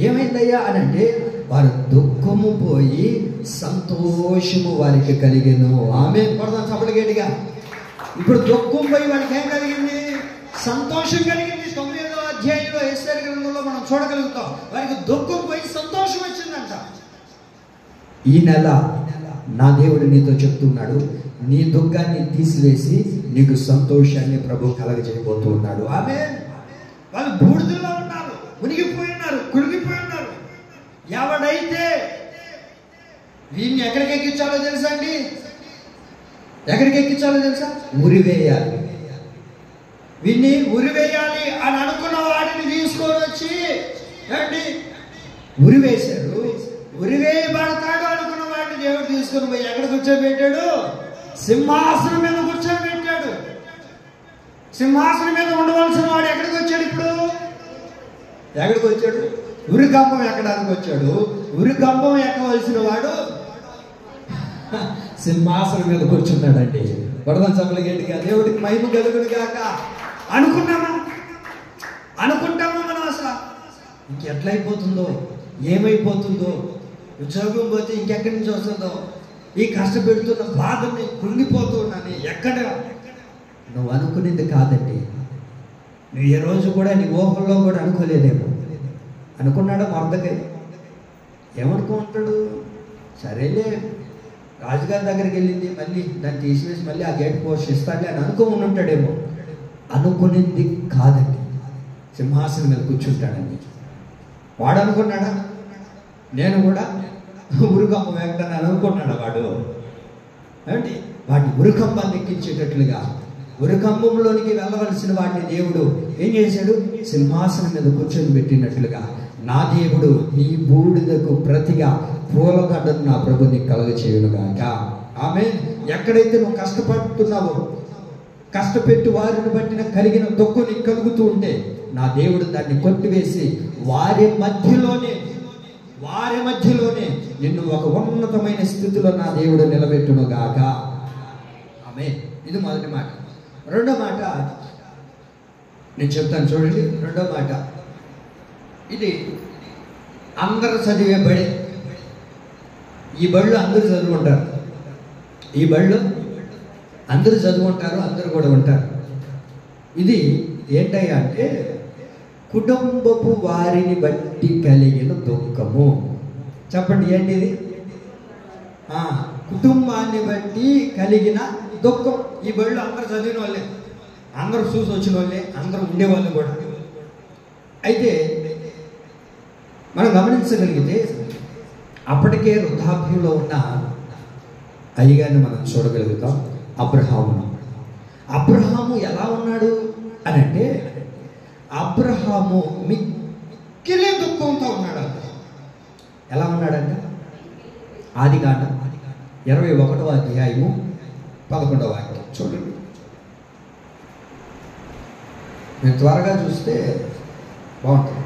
ఏమైందయ్యా అని అంటే, వారు దుఃఖము పోయి సంతోషము వారికి కలిగెను. ఆమె పడదాం చప్పటిగేటిగా. ఇప్పుడు దుఃఖం పోయి వారికి ఏం కలిగింది? సంతోషం కలిగింది. 9వ అధ్యాయంలో యెషయా గ్రంథంలో మనం చూడగలుగుతాం, వారికి దుఃఖం పోయి సంతోషం వచ్చిందంట. ఈ నెల నా దేవుడు నీతో చెప్తున్నాడు, నీ దుఃఖాన్ని తీసివేసి నీకు సంతోషాన్ని ప్రభు కలగజేయబోతూ ఉన్నాడు. ఆమేన్. వాళ్ళు బూడిదలో ఉన్నారు, మునిగిపోయి ఉన్నారు, కులిగిపోయి ఉన్నారు. ఎవడైతే వీరిని ఎక్కడికి ఎక్కించాలో తెలుసా అండి? ఎక్కడికి ఎక్కించాలో తెలుసా? ఉరివేయాలి. వీడిని ఉరివేయాలి అని అనుకున్న వాడిని తీసుకొని వచ్చి ఏంటి ఉరివేశారు. ఉరివేయబడతాడు అనుకున్న వాడిని దేవుడు తీసుకుని పోయి ఎక్కడ కూర్చోబెట్టాడు? సింహాసనం మీద కూర్చోబెట్టాడు. సింహాసనం మీద ఉండవలసిన వాడు ఎక్కడికి వచ్చాడు? ఇప్పుడు ఎక్కడికి వచ్చాడు? ఉరికంబం ఎక్కడానికి వచ్చాడు. ఉరికంబం ఎక్కవలసిన వాడు సింహాసనం మీద కూర్చున్నాడండి. వరద సభల గేటిగా దేవుడికి మహిమ కలుగును గాక. అనుకుంటామా మనం? అసలు ఇంకెట్లయిపోతుందో, ఏమైపోతుందో, ఉద్యోగం పోతే ఇంకెక్కడి నుంచి వస్తుందో, ఈ కష్టపెడుతున్న బాధని కృంగిపోతూ ఉన్నాను. ఎక్కడ నువ్వు అనుకునేది కాదండి. నువ్వు ఏ రోజు కూడా నీ ఊహల్లో కూడా అనుకోలేదేమో. అనుకున్నాడు మొర్దెకై. ఏమనుకుంటాడు? సరేలే, రాజుగారి దగ్గరికి వెళ్ళింది, మళ్ళీ దాన్ని తీసివేసి మళ్ళీ ఆ గేట్ పోస్ట్ ఇస్తాడులే అని అనుకోని ఉంటాడేమో. అనుకునేది కాదండి. సింహాసనం మీద కూర్చుంటాడని వాడు అనుకున్నాడా? నేను కూడా ఉరుకంబం ఎక్కడని అనుకున్నాడు వాడు. ఏమండి? వాడిని ఉరుకంబాన్ని ఎక్కించేటట్లుగా, ఉరుకంబంలోనికి వెళ్ళవలసిన వాడిని దేవుడు ఏం చేశాడు? సింహాసనం మీద కూర్చొని పెట్టినట్లుగా నా దేవుడు నీ బూడిదకు ప్రతిగా పూలగడ్డను నా ప్రభు నీకు కలుగ చేయునుగాక. ఆమె ఎక్కడైతే నువ్వు కష్టపడుతున్నావో, కష్టపెట్టి వారిని బట్టిన కలిగిన దుఃఖం నీకు కలుగుతూ ఉంటే నా దేవుడు దాన్ని కొట్టివేసి వారి మధ్యలోనే నిన్ను ఒక ఉన్నతమైన స్థితిలో నా దేవుడు నిలబెట్టునుగాక. ఆమె ఇది మొదటి మాట. రెండో మాట నేను చెప్తాను చూడండి. రెండో మాట, ఇది అందరూ చదివే బడి. ఈ బడిలో అందరూ చదువుకుంటారు, అందరూ కూడా ఉంటారు. ఇది ఏంటయ్యా అంటే కుటుంబపు వారిని బట్టి కలిగిన దుఃఖము. చెప్పండి ఏంటిది? కుటుంబాన్ని బట్టి కలిగిన దుఃఖం. ఈ బడిలో అందరూ చదివిన వాళ్ళే, అందరూ చూసి వచ్చిన వాళ్ళే, అందరూ ఉండేవాళ్ళు కూడా. అయితే మనం గమనించగలిగితే అప్పటికే వృద్ధాప్యంలో ఉన్న అయ్యగారిని మనం చూడగలుగుతాం. అబ్రహాము ఎలా ఉన్నాడు అని అంటే, అబ్రహాము మిక్కిలి దుఃఖంతో ఉన్నాడు. ఎలా ఉన్నాడంట? ఆదికాండం 21వ అధ్యాయము 11వ వాక్యం చూడండి. నేను త్వరగా చూస్తే బాగుంటుంది.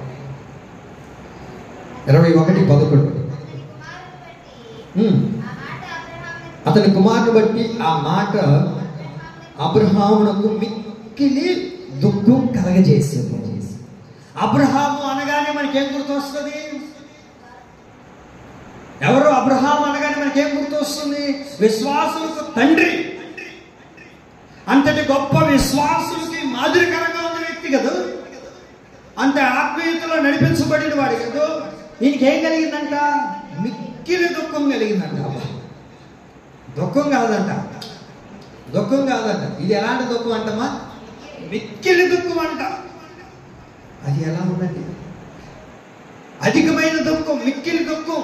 21:11. అతని కుమారుని బట్టి ఆ మాట అబ్రహామునకు మిక్కిలి దుఃఖం కలగజేసింది. అబ్రహాము అనగానే మనకేం గుర్తొస్తుంది? ఎవరు అబ్రహాము అనగానే మనకేం గుర్తొస్తుంది? విశ్వాసులకు తండ్రి. అంతటి గొప్ప విశ్వాసులకి మాదిరికరంగా ఉన్న వ్యక్తి కదా, అంత ఆత్మీయతలో నడిపించబడిన వాడు కదా. ఈయనకేం కలిగిందంట? మిక్కిలి దుఃఖం కలిగిందంట. దుఃఖం కాదంట. ఇది ఎలాంటి దుఃఖం అంటమా? మిక్కిలి దుఃఖం అంట. అది ఎలా ఉందండి? అధికమైన దుఃఖం, మిక్కిలి దుఃఖం.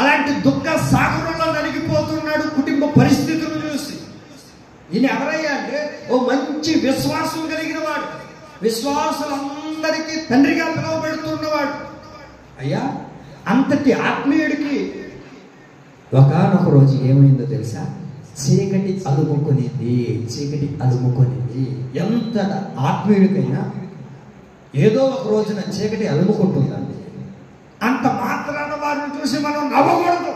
అలాంటి దుఃఖ సాగరంలో నలిగిపోతున్నాడు కుటుంబ పరిస్థితులను చూసి. ఈయన ఎవరయ్యా అంటే ఓ మంచి విశ్వాసం కలిగిన వాడు, విశ్వాసులందరికీ తండ్రిగా పిలువబడుతున్నవాడు. అయ్యా, అంతటి ఆత్మీయుడికి ఒకానొక రోజు ఏమైందో తెలుసా? చీకటి అలుముకొనింది. ఎంత ఆత్మీయుడికైనా ఏదో ఒక రోజున చీకటి అలుముకుంటుందండి. అంత మాత్రాన వారిని చూసి మనం నవ్వకూడదు.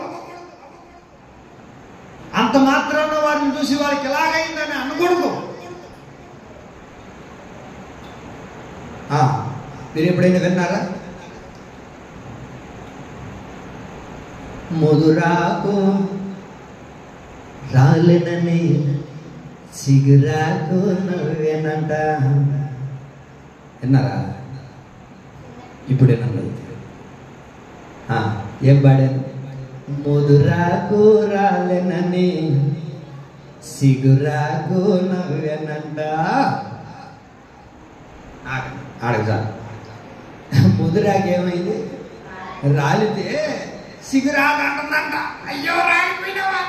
అంత మాత్రాన వారిని చూసి వారికి ఎలాగైందని అనకూడదు. మీరు ఎప్పుడైనా విన్నారా? ముదురాకు రాలేనని సిగురాకు నవ్వేనంట. విన్నారా? ఇప్పుడేనన్నా ఏం పాడాను? ముదురాకు రాలేనని సిగురాకు నవ్వేనంట. ఆడగా ముదురాకు ఏమైంది? రాలితే సిగురాకు అంటుందంట. అయ్యో రాలిపోయినావా,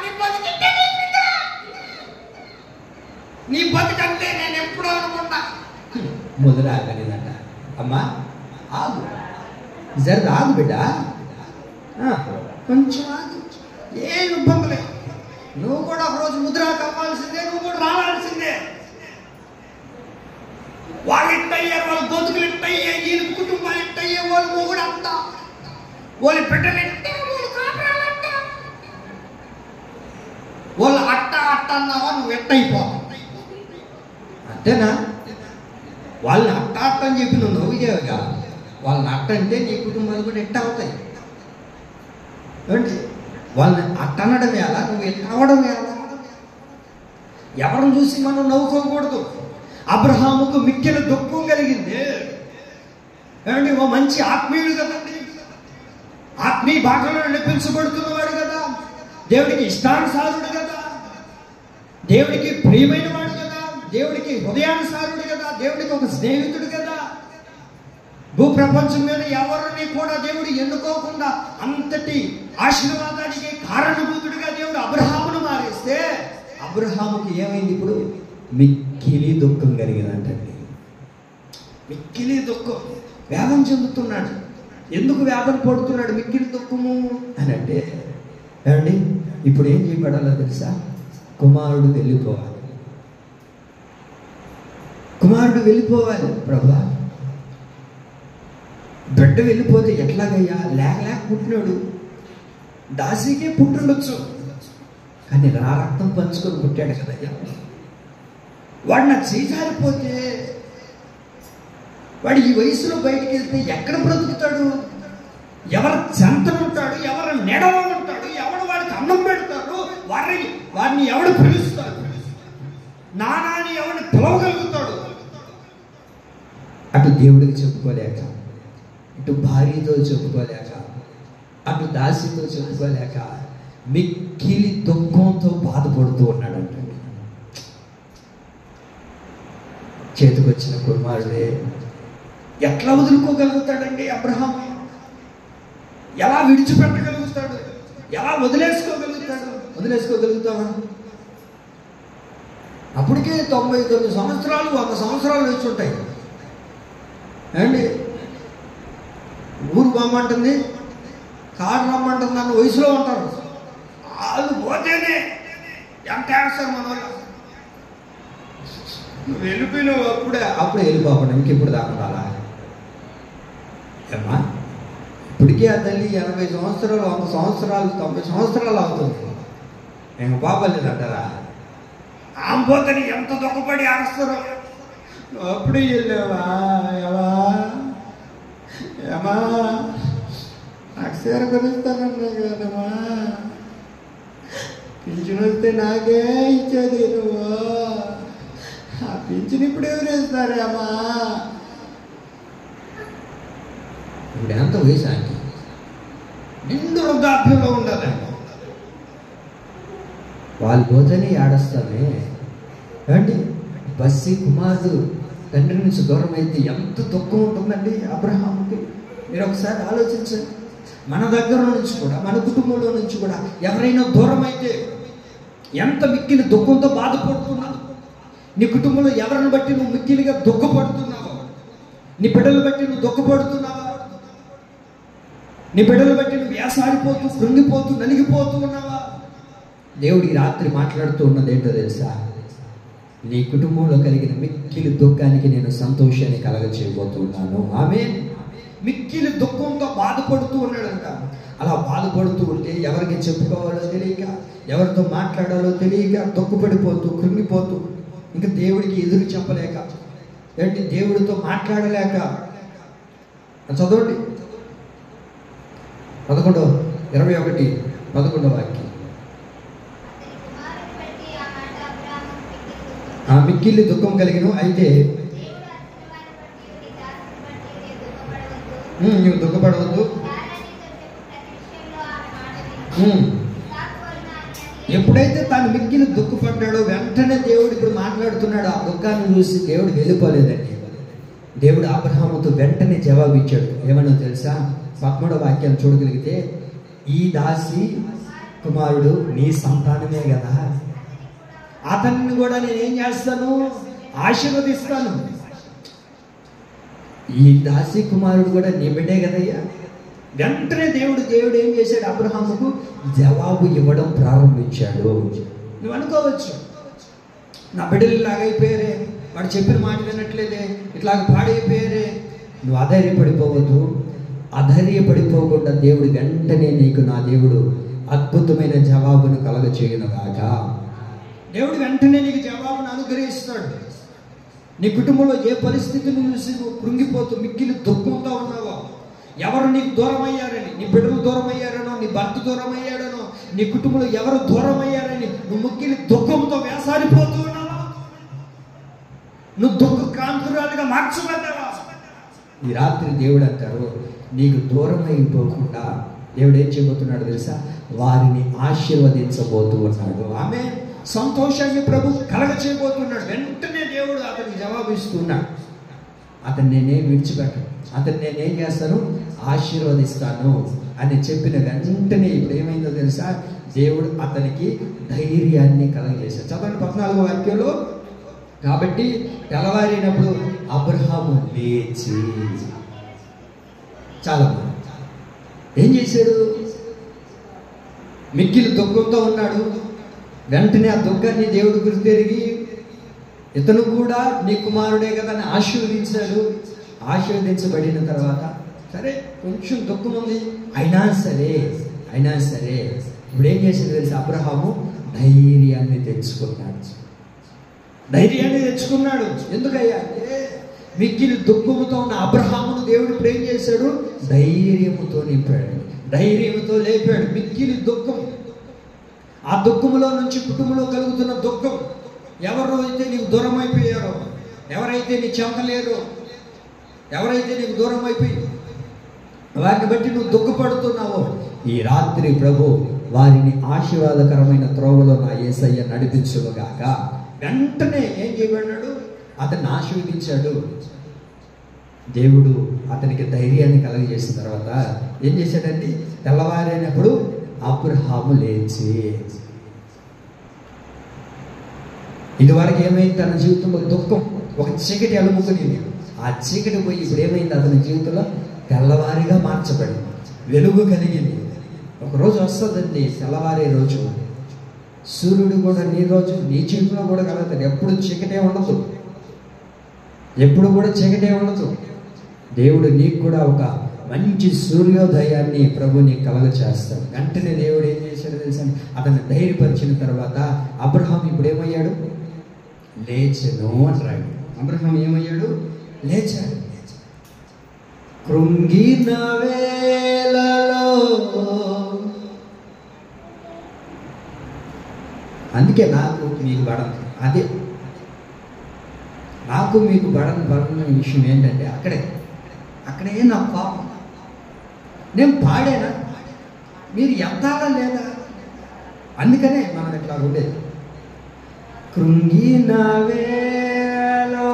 నీ బతుకంటే నేను ఎప్పుడో అనుకుంటా. ముదురాకు అనేదంట. అమ్మా ఆగు, జర ఆగు బిడ్డ, కొంచెం ఆగు, ఏం ఇబ్బంది లేదు. నువ్వు కూడా ఒకరోజు ముద్రాకు అవ్వాల్సిందే, నువ్వు కూడా రావాల్సిందే. వాళ్ళు ఇంటయ్యారు, వాళ్ళ బతుకులు ఇంటయ్యే, ఈయన కుటుంబాలు ఇంటయ్యే, వాళ్ళు మొగుడు అంట, వాళ్ళ బిడ్డలు ఇంటే, వాళ్ళు అట్ట అన్నావా, నువ్వు ఎట్టయిపోతావు. అంతేనా? వాళ్ళని అట్ట అని చెప్పి నువ్వు నవ్వుగా, వాళ్ళని అట్ట అంటే నీ కుటుంబాలు కూడా ఎట్ట అవుతాయి. ఏంటి వాళ్ళని అట్ట అనడం ఎలా, నువ్వు ఎట్ట అవడం ఎలా? ఎవరిని చూసి మనం నవ్వుకోకూడదు. అబ్రహాముకు మిక్కిలి దుఃఖం కలిగింది. ఏమండి, ఓ మంచి ఆత్మీయుడు కదండి, ఆత్మీయ భాగంలో నడిపించబడుతున్నవాడు కదా, దేవుడికి ఇష్టానుసారుడు కదా, దేవుడికి ప్రియమైన వాడు కదా, దేవుడికి హృదయానుసారుడు కదా, దేవుడికి ఒక స్నేహితుడు కదా. భూప్రపంచం మీద ఎవరిని కూడా దేవుడు ఎన్నుకోకుండా అంతటి ఆశీర్వాదానికి కారణభూతుడిగా దేవుడు అబ్రహామును మారిస్తే, అబ్రహాముకి ఏమైంది? ఇప్పుడు మిక్కిలి దుఃఖం కలిగిందంటండి. మిక్కిలి దుఃఖం, వేదన చెందుతున్నాడు. ఎందుకు వేదన పడుతున్నాడు, మిక్కిలి దుఃఖము అని అంటే ఏమండి ఇప్పుడు ఏం చేయబడాలో తెలుసా? కుమారుడు వెళ్ళిపోవాలి. కుమారుడు వెళ్ళిపోవాలి. ప్రభా, బిడ్డ వెళ్ళిపోతే ఎట్లాగయ్యా? లేక పుట్టినాడు, దాసికే పుట్టుండొచ్చు, కానీ రక్తం పంచుకొని పుట్టాడు కదయ్యా. వాడు నాకు చేజారిపోతే, వాడు ఈ వయసులో బయటికి వెళ్తే ఎక్కడ బ్రతుకుతాడు? ఎవరు చెంతనుంటాడు? ఎవరు నెడలో ఉంటాడు? ఎవడు వాడికి అన్నం పెడతాడు? వాడిని ఎవడు పిలుస్తాడు? నానాని ఎవరిని పిలవగలుగుతాడు? అటు దేవుడికి చెప్పుకోలేక, ఇటు భార్యతో చెప్పుకోలేక, అటు దాసితో చెప్పుకోలేక మిక్కిలి దుఃఖంతో బాధపడుతూ ఉన్నాడంట. చేతికొచ్చిన కుమారుడే ఎట్లా వదులుకోగలుగుతాడండి అబ్రహాం? ఎలా విడిచిపెట్టగలుగుతాడు? ఎలా వదిలేసుకోగలుగుతాడు? అప్పటికే 99 సంవత్సరాలు 100 సంవత్సరాలు వచ్చి ఉంటాయి అండి. ఊరు రమ్మంటుంది, కారు రమ్మంటుంది అన్న వయసులో ఉంటారు. వాళ్ళు పోతేనే ఎంత వేస్తారు మన వాళ్ళు. నువ్వు వెళ్ళిపోయినావు, అప్పుడే వెళ్ళిపోకుండా ఇంకెప్పుడు దాకా ఏమ్మా? ఇప్పటికే ఆ తల్లి 80 సంవత్సరాలు 100 సంవత్సరాలు 90 సంవత్సరాలు అవుతుంది. నేను బాబలేదంటారా? ఆమె పోతని ఎంత దుఃఖపడి ఆస్తారు. నువ్వు అప్పుడే వెళ్ళావా? ఏమా నాకు చీర కొనిస్తానన్నా కదమ్మా, పింఛను వస్తే నాకే ఇచ్చేది నువ్వు. ఆ పింఛను ఇప్పుడు ఎవరు వేస్తారేమ్మా? ఇప్పుడు ఎంత వయసు అంటే నిండు వృద్ధాప్యంలో ఉండాలండి. వాళ్ళు పోతేనే ఏడస్తామే ఏమండి. బస్సి కుమారుడు తండ్రి నుంచి దూరం అయితే ఎంత దుఃఖం ఉంటుందండి అబ్రహాముకి. మీరు ఒకసారి ఆలోచించండి. మన దగ్గర నుంచి కూడా, మన కుటుంబంలో నుంచి కూడా ఎవరైనా దూరం అయితే ఎంత మిక్కిలి దుఃఖంతో బాధపడుతున్నావు. నీ కుటుంబంలో ఎవరిని బట్టి నువ్వు మిక్కిలిగా దుఃఖపడుతున్నావు? నీ బిడ్డలు బట్టి నువ్వు దుఃఖపడుతున్నావా? నీ బిడ్డలు బట్టి నువ్వు వేసాడిపోతూ, కృంగిపోతూ, నలిగిపోతూ ఉన్నావా? దేవుడి రాత్రి మాట్లాడుతూ ఉన్నది ఏంటో తెలుసా? నీ కుటుంబంలో కలిగిన మిక్కిలి దుఃఖానికి నేను సంతోషాన్ని కలగచేయబోతున్నాను. ఆమె మిక్కిలి దుఃఖంతో బాధపడుతూ ఉన్నాడంట. అలా బాధపడుతూ ఉంటే ఎవరికి చెప్పుకోవాలో తెలియక, ఎవరితో మాట్లాడాలో తెలియక, దుఃఖపడిపోతూ, కృంగిపోతూ, ఇంకా దేవుడికి ఎదురు చెప్పలేక, ఏంటి దేవుడితో మాట్లాడలేక. చదవండి 11 వాక్యం. ఆ మిక్కిలి దుఃఖం కలిగిన అయితే నువ్వు దుఃఖపడవద్దు. ఎప్పుడైతే తాను మిక్కిలి దుఃఖపడ్డాడో వెంటనే దేవుడు ఇప్పుడు మాట్లాడుతున్నాడు. ఆ దుఃఖాన్ని చూసి దేవుడు వెళ్ళిపోలేదండి. దేవుడు అబ్రహాముతో వెంటనే జవాబు ఇచ్చాడు. ఏమన్నా తెలుసా? 13వ వాక్యాన్ని చూడగలిగితే, ఈ దాసి కుమారుడు నీ సంతానమే కదా, అతన్ని కూడా నేనేం చేస్తాను? ఆశీర్వదిస్తాను. ఈ దాసి కుమారుడు కూడా నీ బిడ్డే కదయ్యా. వెంటనే దేవుడు ఏం చేశాడు? అబ్రహాముకు జవాబు ఇవ్వడం ప్రారంభించాడు. నువ్వు అనుకోవచ్చు, నా బిడ్డలు ఇలాగైపోయారే, వాడు చెప్పిన మాట వినట్లేదే, ఇట్లాగ పాడైపోయారే. నువ్వు అధైర్యపడిపోవద్దు. అధైర్యపడిపోకుండా దేవుడు వెంటనే నీకు నా దేవుడు అద్భుతమైన జవాబును కలగచేయునుగాక. దేవుడు వెంటనే నీకు జవాబును అనుగ్రహిస్తాడు. నీ కుటుంబంలో ఏ పరిస్థితిని చూసి నువ్వు కృంగిపోతూ మిక్కిలి దుఃఖంతో ఉన్నావో, ఎవరు నీకు దూరం అయ్యారని, నీ బిడ్డలు దూరం అయ్యారనో, నీ భర్త దూరం అయ్యాడనో, నీ కుటుంబంలో ఎవరు దూరం అయ్యారని నువ్వు మిక్కిలి దుఃఖంతో వేసారిపోతూ ఉన్నావా? నువ్వు దుఃఖ కాంతురాలుగా మార్చబడ్డావా? ఈ రాత్రి దేవుడు అంటారు, నీకు దూరం అయిపోకుండా దేవుడు ఏం చేయబోతున్నాడు తెలుసా? వారిని ఆశీర్వదించబోతూ ఉన్నాడు. ఆమె సంతోషాన్ని ప్రభు కలగ చేయబోతున్నాడు. వెంటనే దేవుడు అతనికి జవాబు ఇస్తున్నాడు. అతన్ని నేనేం విడిచిపెట్టను, అతన్ని నేనేం చేస్తాను? ఆశీర్వదిస్తాను అని చెప్పిన వెంటనే ఇప్పుడు ఏమైందో తెలుసా? దేవుడు అతనికి ధైర్యాన్ని కలగజేశాడు. చదవండి 14వ వాక్యంలో. కాబట్టి తెల్లవారినప్పుడు అబ్రహాము లేచి, చాలా ఏం చేశాడు? మిక్కిలి దుఃఖంతో ఉన్నాడు. వెంటనే ఆ దుఃఖాన్ని దేవుడు గుర్తెరిగి ఇతను కూడా నీ కుమారుడే కదా అని ఆశీర్వదించాడు. ఆశీర్వదించబడిన తర్వాత సరే కొంచెం దుఃఖం ఉంది, అయినా సరే ఇప్పుడు ఏం చేసింది తెలిసి అబ్రహాము ధైర్యాన్ని తెచ్చుకున్నాడు. ఎందుకయ్యా అంటే మిక్కిలి దుఃఖముతో ఉన్న అబ్రహామును దేవుడు ఇప్పుడు ఏం చేశాడు? ధైర్యముతో నింపాడు, ధైర్యంతో లేపాడు. మిక్కిలి దుఃఖం, ఆ దుఃఖములో నుంచి కుటుంబంలో కలుగుతున్న దుఃఖం, ఎవరు అయితే నీకు దూరం అయిపోయారో, ఎవరైతే నీ చెంతలేరో, ఎవరైతే నీకు దూరం అయిపోయి వారిని బట్టి నువ్వు దుఃఖపడుతున్నావో, ఈ రాత్రి ప్రభు వారిని ఆశీర్వాదకరమైన త్రోవలో నా యేసయ్య నడిపించుగాక. వెంటనే ఏం చేయబడ్డాడు? అతన్ని ఆశీర్వదించాడు. దేవుడు అతనికి ధైర్యాన్ని కలగజేసిన తర్వాత ఏం చేశాడండి? తెల్లవారైనప్పుడు అబ్రహాము లేచి, ఇదివరకు ఏమైంది? తన జీవితంలో దుఃఖం, ఒక చీకటి అలుముకుని, ఆ చీకటి పోయి ఇప్పుడు ఏమైంది? అతని జీవితంలో తెల్లవారిగా మార్చబడింది, వెలుగు కలిగింది. ఒకరోజు వస్తుందండి తెల్లవారే రోజు. సూర్యుడు కూడా నీ రోజు నీ జీవితంలో కూడా కలుగుతాడు. ఎప్పుడు చీకటే ఉండదు, ఎప్పుడు కూడా చీకటే ఉండదు. దేవుడు నీకు కూడా ఒక మంచి సూర్యోదయాన్ని ప్రభు నీకు కలగ చేస్తాడు. వెంటనే దేవుడు ఏం చేశాడు తెలుసా? అతన్ని ధైర్యపరిచిన తర్వాత అబ్రహాం ఇప్పుడు ఏమయ్యాడు? లేచెను అంటాడు. అబ్రహాం ఏమయ్యాడు? లేచాడు. కృంగిన వేళలో, అందుకే నాకు మీకు పడను, అదే నాకు మీకు పడని విషయం ఏంటంటే అక్కడే నా పాపం. నేను పాడేనా? మీరు ఎంతాలా లేదా? అందుకనే మనం ఇట్లా ఉండేది. కృంగిన వేళలో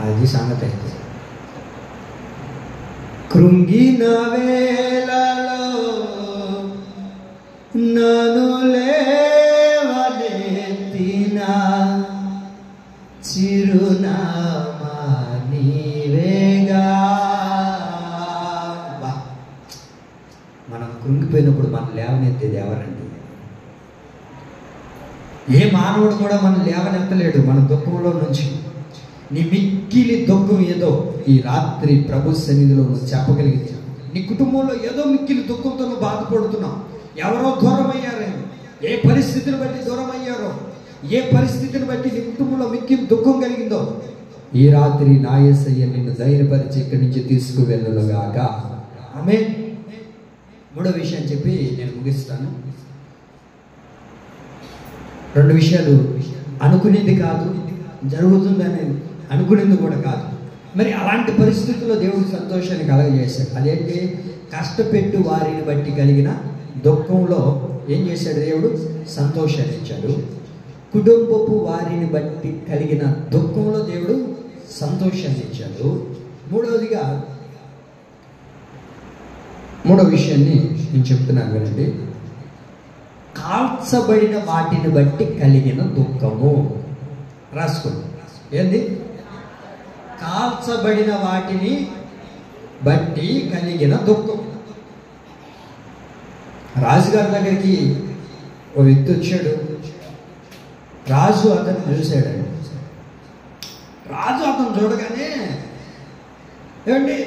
అది సంగతి అయితే. కృంగిన వేళలో నన్ను లేవనెత్తిన చిరునామా నీవేగా. మనం కృంగిపోయినప్పుడు మనం లేవనెత్తేది ఎవరండి? ఏ మానవుడు కూడా మనం లేవనెత్తలేడు మన దుఃఖంలో నుంచి. నీ మిక్కిలి దుఃఖం ఏదో ఈ రాత్రి ప్రభు సన్నిధిలో నువ్వు చెప్పగలిగితే, నీ కుటుంబంలో ఏదో మిక్కిలి దుఃఖంతో నువ్వు బాధపడుతున్నావు. ఎవరో దూరం అయ్యారేమో, ఏ పరిస్థితిని బట్టి దూరం అయ్యారో, ఏ పరిస్థితిని బట్టి నీ కుటుంబంలో మిక్కిలి దుఃఖం కలిగిందో, ఈ రాత్రి నా యేసయ్య నిన్ను ధైర్యపరిచి ఇక్కడి నుంచి తీసుకువెళ్ళుగాక. ఆమేన్. మూడో విషయం చెప్పి నేను ముగిస్తాను. రెండు విషయాలు, అనుకునేది కాదు, జరుగుతుందనేది అనుకునేది కూడా కాదు. మరి అలాంటి పరిస్థితుల్లో దేవుడు సంతోషాన్ని కలగజేశాడు. అదేంటి? కష్టపెట్టు వారిని బట్టి కలిగిన దుఃఖంలో ఏం చేశాడు? దేవుడు సంతోషాన్ని ఇచ్చాడు. కుటుంబపు వారిని బట్టి కలిగిన దుఃఖంలో దేవుడు సంతోషాన్ని ఇచ్చాడు. మూడో విషయాన్ని నేను చెప్తున్నాను వినండి. కాల్చబడిన వాటిని బట్టి కలిగిన దుఃఖము. రాసుకోండి. ఏంది? కాల్చబడిన వాటిని బట్టి కలిగిన దుఃఖం. రాజుగారి దగ్గరికి ఓ వ్యక్తి వచ్చాడు. రాజు అతను చూశాడండి. రాజు అతను చూడగానే, ఏమండి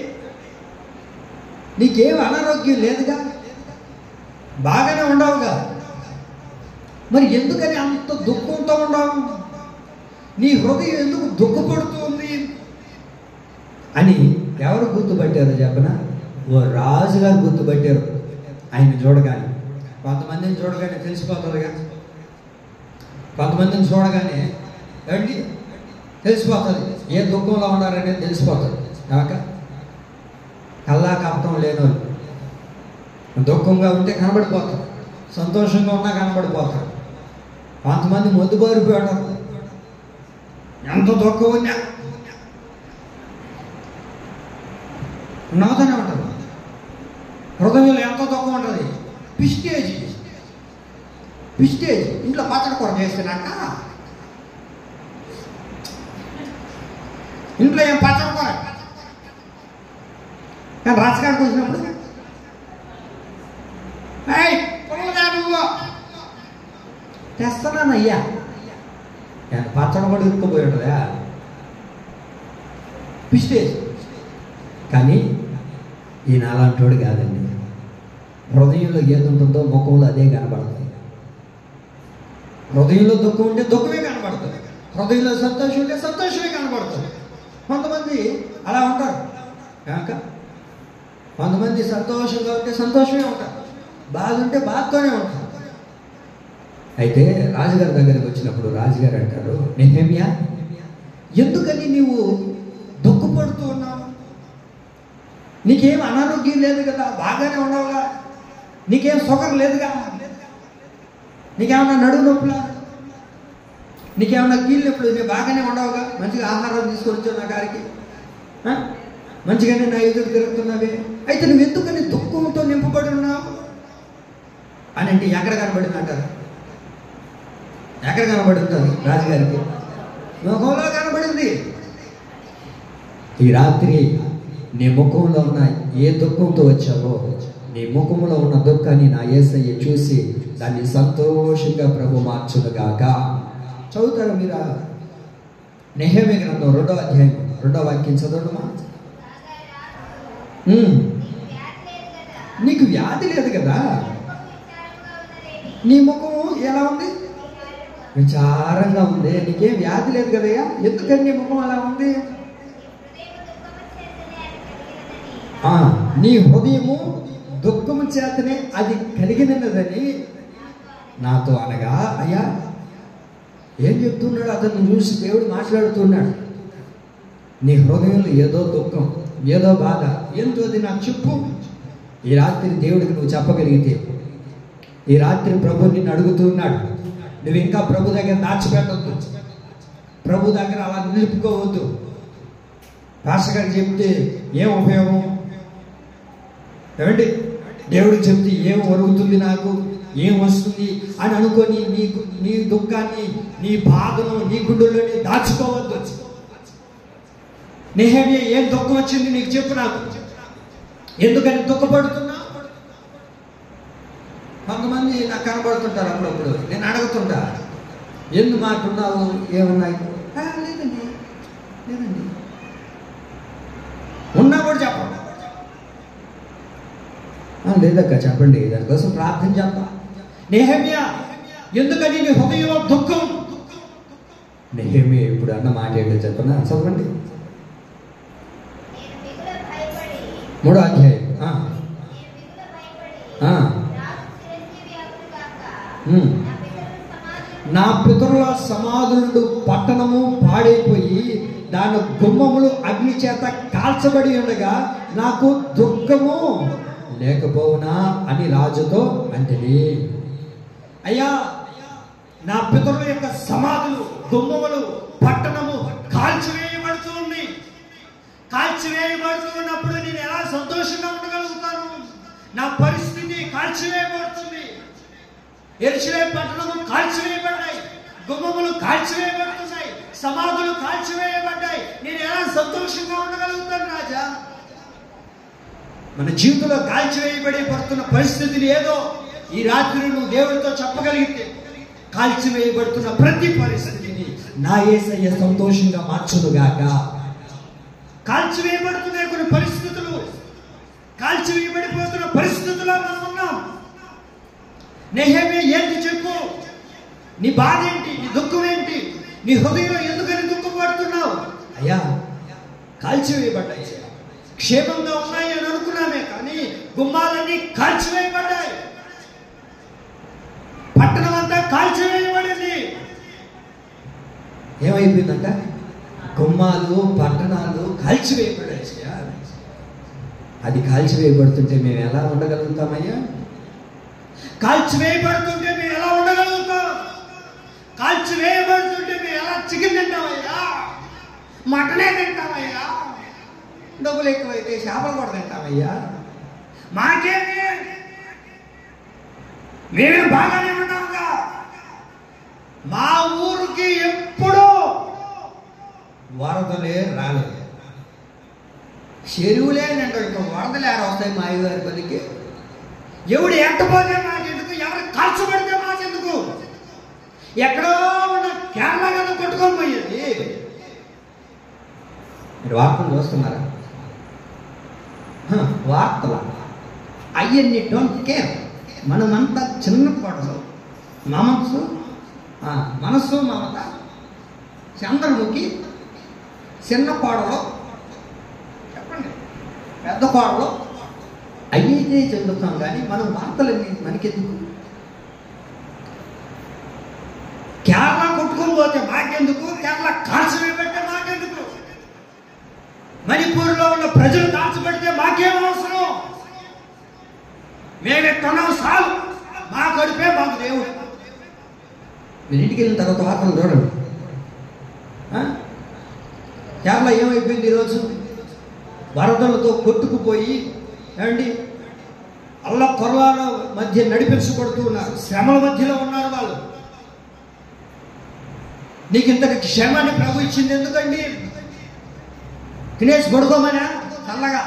నీకేం అనారోగ్యం లేదుగా, బాగానే ఉండవుగా, మరి ఎందుకని అంత దుఃఖంతో ఉండవు? నీ హృదయం ఎందుకు దుఃఖపడుతుంది అని ఎవరు గుర్తుపట్టారో చెప్పనా? ఓ రాజుగారు గుర్తుపట్టారు. ఆయన చూడగానే, కొంతమందిని చూడగానే తెలిసిపోతుందిగా, కొంతమందిని చూడగానే ఏమండి తెలిసిపోతుంది, ఏ దుఃఖంలో ఉన్నారనేది తెలిసిపోతుంది. కాక కల్లా కపటం లేనోళ్ళు దుఃఖంగా ఉంటే కనబడిపోతారు, సంతోషంగా ఉన్నా కనబడిపోతారు. కొంతమంది మొద్దుబారిపోయి ఉంటారు, ఎంత దుఃఖం ఉన్నా నవ్వుతూనే ఉంటారు. హృదయంలో ఎంత దుఃఖం ఉంటుంది. పిస్టేజ్ ఇంట్లో పచ్చడి కూర చేస్తున్నాక ఇంట్లో ఏం పచ్చడి కూర కానీ రాజకాడికి వచ్చినప్పుడు తెస్తున్నానయ్యా పచ్చడి కూడా ఇరుక్కుపోయి ఉంటుందా పిస్టేజ్. కానీ ఈయన అలాంటోడు కాదండి. హృదయంలో ఏది ఉంటుందో ముఖంలో అదే కనబడుతుంది. హృదయంలో దుఃఖం ఉంటే దుఃఖమే కనబడుతుంది, హృదయంలో సంతోషం ఉంటే సంతోషమే కనబడుతుంది. కొంతమంది అలా ఉంటారు కాక, కొంతమంది సంతోషంగా ఉంటే సంతోషమే ఉంటారు, బాధ ఉంటే బాధతోనే ఉంటారు. అయితే రాజుగారి దగ్గరికి వచ్చినప్పుడు రాజుగారు అంటారు, నెహెమ్యా ఎందుకని నీవు దుఃఖపడుతూ ఉన్నావు? నీకేం అనారోగ్యం లేదు కదా, బాగానే ఉన్నావుగా, నీకేం షుగర్ లేదుగా, నీకేమన్నా నడుము నొప్పులా, నీకేమన్నా కీళ్ళు నొప్పులు, నేను బాగానే ఉండవుగా, మంచిగా ఆహారం తీసుకొచ్చావు నా గారికి, మంచిగానే నా ఎదురు తిరుగుతున్నావే, అయితే నువ్వు ఎందుకని దుఃఖంతో నింపబడి ఉన్నావు అని అంటే ఎక్కడ కనబడింది అంటారు? ఎక్కడ కనబడుతుంది? రాజుగారికి ముఖంలో కనబడింది. ఈ రాత్రి నీ ముఖంలో ఉన్న ఏ దుఃఖంతో వచ్చావో నీ ముఖంలో ఉన్న దుఃఖాన్ని నా యేసయ్య చూసి దాన్ని సంతోషంగా ప్రభు మార్చునుగాక. చదువుతారు మీరు నెహెమ్యా గ్రంథం 2వ అధ్యాయం 2వ వాక్యం చదవడమా? నీకు వ్యాధి లేదు కదా, నీ ముఖం ఎలా ఉంది? విచారంగా ఉంది. నీకేం వ్యాధి లేదు కదయ్యా, ఎందుకని నీ ముఖం అలా ఉంది? నీ హృదయము దుఃఖము చేతనే అది కలిగినదని నాతో అనగా, అయ్యా ఏం చెప్తున్నాడు? అతన్ని చూసి దేవుడు మాట్లాడుతున్నాడు. నీ హృదయంలో ఏదో దుఃఖం, ఏదో బాధ, ఏంటో అది నాకు చెప్పు. ఈ రాత్రి దేవుడికి నువ్వు చెప్పగలిగితే, ఈ రాత్రి ప్రభు నిన్ను అడుగుతున్నాడు. నువ్వు ఇంకా ప్రభు దగ్గర దాచిపెట్టద్దు, ప్రభు దగ్గర అలా నిలుపుకోవద్దు. పాస్టర్ గారికి చెప్తే ఏం ఉపయోగం? ఏమండి, దేవుడికి చెప్తే ఏం ఒరుగుతుంది, నాకు ఏం వస్తుంది అని అనుకొని నీ దుఃఖాన్ని, నీ బాధను నీ గుండెల్లోనే దాచుకోవద్దు. నెహెమ్యా ఏం దుఃఖం వచ్చింది నీకు చెప్పు, నాకు ఎందుకని దుఃఖపడుతున్నా? కొంతమంది నాకు కనబడుతుంటారు, అప్పుడప్పుడు నేను అడుగుతుంటా, ఎందు మాట్లాడున్నావు, ఏమున్నాయి? లేదండి లేదండి, ఉన్నా కూడా చెప్పండి. లేదక్క చెప్పండి, దానికోసం ప్రార్థన చేద్దాం. నెహెమ్యా ఎందుకని నీ హృదయంలో దుఃఖం? నెహెమ్యా ఇప్పుడు అన్న మాట ఏంటో చెప్పనా? చదవండి 3వ అధ్యాయం. నా పితరుల సమాధులు పట్టణము పాడైపోయి దాని గుమ్మములు అగ్ని చేత కాల్చబడి ఉండగా నాకు దుఃఖము లేకపోవునా అని రాజుతో అంటది. అయ్యా, నా పితరుల యొక్క సమాధులు, గుమ్మములు, పట్టణము కాల్చివేయబడుతుంది. కాల్చివేయబడుతూ ఉన్నప్పుడు నేను ఎలా సంతోషంగా ఉండగలుగుతాను? నా పరిస్థితి కాల్చివేయబడుతుంది. యెరూషలేము పట్టణము కాల్చివేయబడ్డాయి, గుమ్మములు కాల్చివేయబడుతున్నాయి, సమాధులు కాల్చివేయబడ్డాయి. నేను ఎలా సంతోషంగా ఉండగలుగుతాను రాజా? మన జీవితంలో కాల్చివేయబడిపడుతున్న పరిస్థితిని ఏదో ఈ రాత్రి నువ్వు దేవుడితో చెప్పగలిగితే, కాల్చివేయబడుతున్న ప్రతి పరిస్థితిని నా యేసయ్య సంతోషంగా మార్చునుగాక. కాల్చివేయబడుతున్నాయి కొన్ని పరిస్థితులు, కాల్చివేయబడిపోతున్న పరిస్థితుల్లో మనం ఉన్నాం. నెహెమ్యా ఏంటి చెప్పు? నీ బాధ ఏంటి? నీ దుఃఖం ఏంటి? నీ హృదయంలో ఎందుకని దుఃఖపడుతున్నావు? అయ్యా, కాల్చివేయబడ్డాయి, క్షేమంగా ఉన్నాయి అని అనుకున్నామే, కానీ గుమ్మాలన్నీ కాల్చివేయబడ్డాయి, పట్టణం అంతా కాల్చివేయబడింది. ఏమైపోయిందంట? గుమ్మాలు, పట్టణాలు కాల్చివేయబడ్డాయి. అది కాల్చివేయబడుతుంటే మేము ఎలా ఉండగలుగుతామయ్యా? కాల్చివేయబడుతుంటే మేము ఎలా ఉండగలుగుతాం? కాల్చివేయబడుతుంటే మేము ఎలా చికెన్ తింటామయ్యా, మటనే తింటామయ్యా, డబ్బులు ఎక్కువైతే చేపలు కూడా తింటామయ్యా, మాకేమి, మేమే బాగానే ఉన్నాముగా, మా ఊరికి ఎప్పుడూ వరదలే రాలేదు. చెరువులేనంటే ఇంకా వరదలు ఎలా వస్తాయి మా అయ్యగారి పనికి? ఎవడు ఎంటపోతే మాకెందుకు, ఎవరు కాల్చబడితే మాకెందుకు? ఎక్కడో ఉన్న కేరళ కదా కొట్టుకొని పోయేది. మీరు వార్తలు చూస్తున్నారా? వార్తలు అయ్యన్ని డోంట్ కేర్. మనమంతా చిన్న పడదు, మనస్సు మమత, చంద్రముఖి, చిన్న కోడలు, చెప్పండి పెద్ద కోడలు అయ్యైతే చెందుతాం. కానీ మనం వార్తలన్నీ మనకెందుకు? కేరళ కొట్టుకొని పోతే మాకెందుకు? కేరళ కాల్చివేయబడితే మాకెందుకు? మణిపూర్లో ఉన్న ప్రజలు కాల్చబడితే మాకేం అవసరం? మేమెట్టున్నాం సాల్, మా గడిపే మాకు దేవుడు. మీరు ఇంటికి వెళ్ళిన తర్వాత వార్తలు చూడండి. కేరళ ఏమైపోయింది ఈరోజు? వరదలతో కొట్టుకుపోయి ఏమండి అల్ల కొరలాల మధ్య నడిపించబడుతూ ఉన్నారు. శ్రమల మధ్యలో ఉన్నారు వాళ్ళు. నీకు ఇంతటి క్షేమాన్ని ప్రభు ఇచ్చింది ఎందుకండి? తినేసి పడుకోమనా? చల్లగా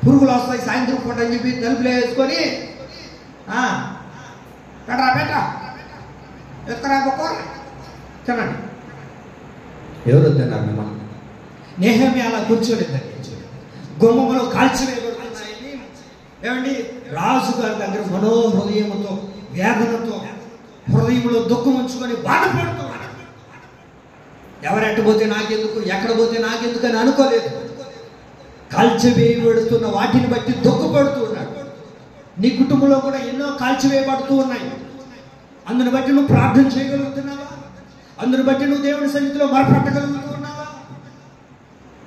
పురుగులు వస్తాయి సాయంత్రం పూట అని చెప్పి తలుపులు వేసుకొని పెట్టరా ఎత్తరా తినండి. ఎవరు వద్దన్నారు మిమ్మల్ని? నెహెమ్యా అలా కూర్చోండి. గుమ్మములో కాల్చివేయబడుతున్నాయని ఏమండి రాజుగారి దగ్గర మనోహృదయముతో వేదనతో హృదయంలో దుఃఖం ఉంచుకొని బాధపడుతున్నాడు. ఎవరెట్ట పోతే నాకెందుకు, ఎక్కడ పోతే నాకెందుకు అని అనుకోలేదు. కాల్చివేయబడుతున్న వాటిని బట్టి దుఃఖపడుతూ ఉన్నాడు. నీ కుటుంబంలో కూడా ఎన్నో కాల్చివేయబడుతూ ఉన్నాయి. అందుని బట్టి నువ్వు ప్రార్థన చేయగలుగుతున్నావా? అందుని బట్టి నువ్వు దేవుని సన్నిధిలో మొరపెట్టగలుగుతూ ఉన్నావా?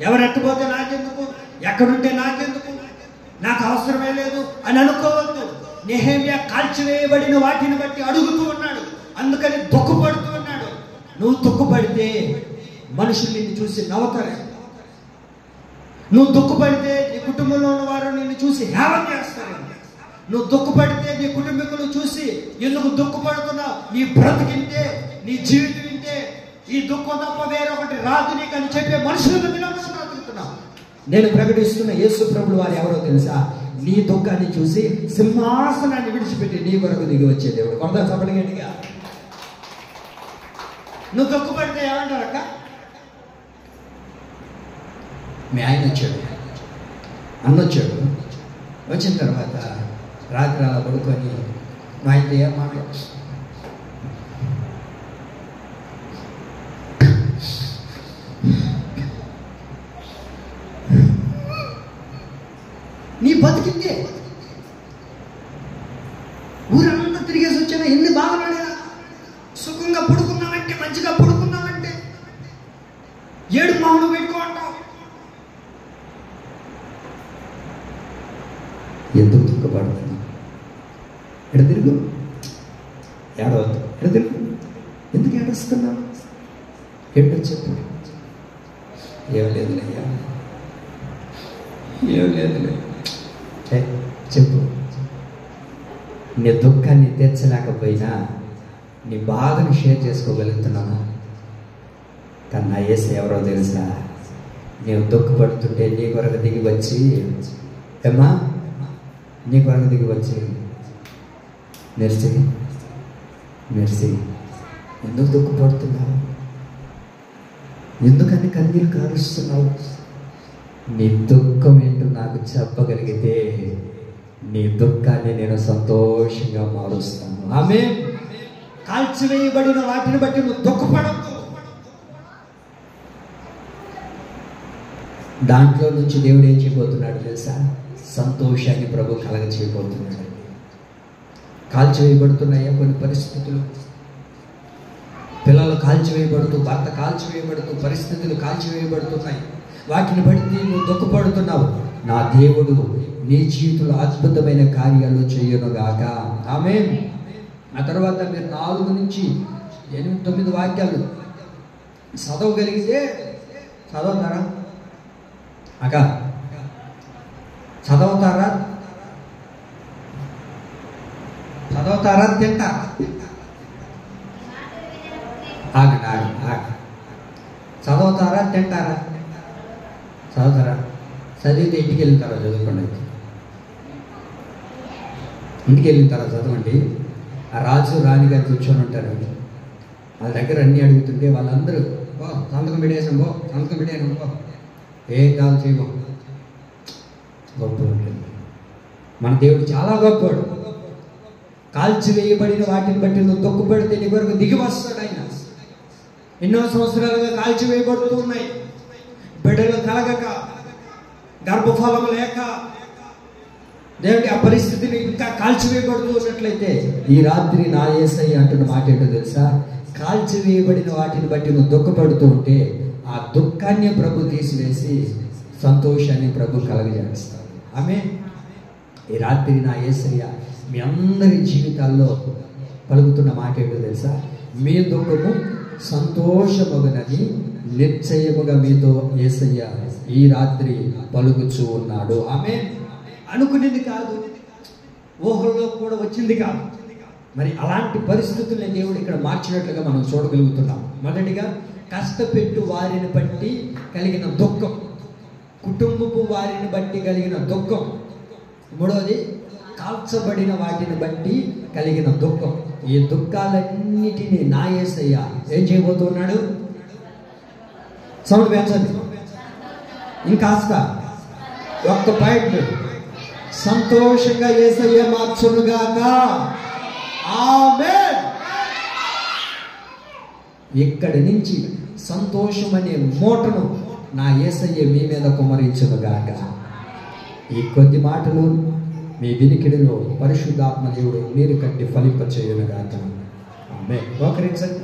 ఎవరెట్టబోతే నాకెందుకు, ఎక్కడుంటే నాకెందుకు, నాకు అవసరమే లేదు అని అనుకోవద్దు. నెహెమ్యా కాల్చివేయబడిన వాటిని బట్టి అడుగుతూ ఉన్నాడు, అందుకని దుఃఖపడుతూ ఉన్నాడు. నువ్వు దుఃఖపడితే మనుషులు నిన్ను చూసి నవ్వుతారు. నువ్వు దుఃఖపడితే నీ కుటుంబంలో ఉన్న వారు నిన్ను చూసి హేళన చేస్తారు. నువ్వు దుఃఖపడితే నీ కుటుంబీకులు చూసి ఎందుకు దుఃఖపడుతున్నావు, నీ బ్రతికింటే, నీ జీవితం వింటే ఈ దుఃఖం తప్ప వేరొకటి రాదు నీకు అని చెప్పే మనుషులకు బ్రతుకుతున్నావు. నేను ప్రకటిస్తున్న యేసు ప్రభువు వారు ఎవరో తెలుసా? నీ దుఃఖాన్ని చూసి సింహాసనాన్ని విడిచిపెట్టి నీ కొరకు దిగి వచ్చే దేవుడు. కొంత చెప్పడిగా నువ్వు దుఃఖపడితే ఏమంటారక్క? మీ ఆయన వచ్చాడు, అన్నొచ్చాడు. వచ్చిన తర్వాత రాత్రి అలా పడుకొని మా ఆయనతో ఏం మాట్లాడు, నీ బతికితే ఊరంతా తిరిగేసి వచ్చానా, ఎన్ని బాధపడా, సుఖంగా పడుకున్నామంటే, మంచిగా పడుకున్నామంటే ఏడు మౌనం పెట్టుకుంటావు. ఎందుకు దుఃఖపడుతున్నావు? ఎడ తిరుగు, ఏడవద్దు, ఎడ తిరుగు. ఎందుకు ఏడుస్తున్నావు? ఎటు చెప్పు. ఏం లేదులయ్యా, ఏం లేదులే చెప్పు. నీ దుఃఖాన్ని తీర్చలేకపోయినా నీ బాధను షేర్ చేసుకోగలుగుతున్నాను. కానీ నా యేసు ఎవరో తెలుసా? నీవు దుఃఖపడుతుంటే నీ కొరకు దిగి వచ్చి, ఏమ్మా నీ కొరకు దిగి వచ్చి, మెర్సీ మెర్సీ ఎందుకు దుఃఖపడుతున్నావు, ఎందుకని కన్నీళ్ళు కారుస్తున్నావు? నీ దుఃఖం ఏంటో నాకు చెప్పగలిగితే నీ దుఃఖాన్ని నేను సంతోషంగా మారుస్తాను. ఆమె కాల్చివేయబడిన వాటిని బట్టి నువ్వు దుఃఖపడద్దు. దాంట్లో నుంచి దేవుడు ఏం చేయబోతున్నాడు తెలుసా? సంతోషాన్ని ప్రభు కలగ చేయబోతున్నాడు. కాల్చివేయబడుతున్నాయా కొన్ని పరిస్థితులు? పిల్లలు కాల్చివేయబడుతూ, భర్త కాల్చివేయబడుతూ, పరిస్థితులు కాల్చివేయబడుతున్నాయి. వాటిని బట్టి నువ్వు దుఃఖపడుతున్నావు. నా దేవుడు నీ జీవితంలో అద్భుతమైన కార్యాలు చేయనుగాక. ఆమేన్. ఆ తర్వాత మీరు 4 నుంచి 8, 9 వాక్యాలు చదవగలిగితే చదవుతారా? అక్క చదవుతారా? చదవుతారా? తింటారా? ఆగండి. చదువుతారా, తింటారా? చదువుతారా? చదివితే ఇంటికి వెళ్ళిన తర్వాత చదువుకోండి. ఇంటికి వెళ్ళిన తర్వాత చదవండి. ఆ రాజు రాణి గారు కూర్చొని ఉంటారు. వాళ్ళ దగ్గర అన్నీ అడుగుతుంటే వాళ్ళందరూ సంతకం పెట్టేసాం, సంతకం పెట్టేసాం, ఏం కావాలి చేయబో. గొప్ప ఉంటుంది. మన దేవుడు చాలా గొప్పవాడు. కాల్చివేయబడిన వాటిని బట్టి నువ్వు తొక్కుపడితే నీ కొరకు దిగి వస్తాడు ఆయన. ఎన్నో సంవత్సరాలుగా కాల్చివేయబడుతూ ఉన్నాయి. బిడ్డలు కలగక, గర్భఫలం లేక, దేవుడి ఆ పరిస్థితిని ఇంకా కాల్చివేయబడుతూ ఉన్నట్లయితే ఈ రాత్రి నా యేసయ్య అంటున్న మాట ఏంటో తెలుసా? కాల్చివేయబడిన వాటిని బట్టి నువ్వు దుఃఖపడుతూ ఉంటే ఆ దుఃఖాన్ని ప్రభు తీసివేసి సంతోషాన్ని ప్రభు కలగజేస్తాడు. ఆమె ఈ రాత్రి నా యేసయ్య మీ అందరి జీవితాల్లో పలుకుతున్న మాట ఏంటో తెలుసా? మీ దుఃఖము సంతోషమగునని నిశ్చయముగా మీతో యేసయ్య ఈ రాత్రి పలుకుచూ ఉన్నాడు. ఆమె అనుకునేది కాదు, ఊహల్లో కూడా వచ్చింది కాదు. మరి అలాంటి పరిస్థితుల్ని దేవుడు ఇక్కడ మార్చినట్లుగా మనం చూడగలుగుతున్నాం. మొదటిగా కష్టపెట్టు వారిని బట్టి కలిగిన దుఃఖం, కుటుంబపు వారిని బట్టి కలిగిన దుఃఖం. మూడవది కాల్చబడిన వాటిని బట్టి కలిగిన దుఃఖం. ఈ దుఃఖాలన్నిటినీ నా యేసయ్య ఏం చేయబోతున్నాడు? సౌండ్ పెంచండి ఇంకాస్త. ఒక్క పాయింట్, సంతోషంగా యేసయ్య మార్చునుగాక. ఆమేన్. ఇక్కడి నుంచి సంతోషం అనే మూటను నా యేసయ్య మీ మీద కుమ్మరించునుగాక. ఈ కొద్ది మాటలు మీ వినికిడిలో పరిశుద్ధాత్మ దేవుడు మీరు కట్టి ఫలింప చేయునుగాక. ఆమేన్. ఒకరించండి.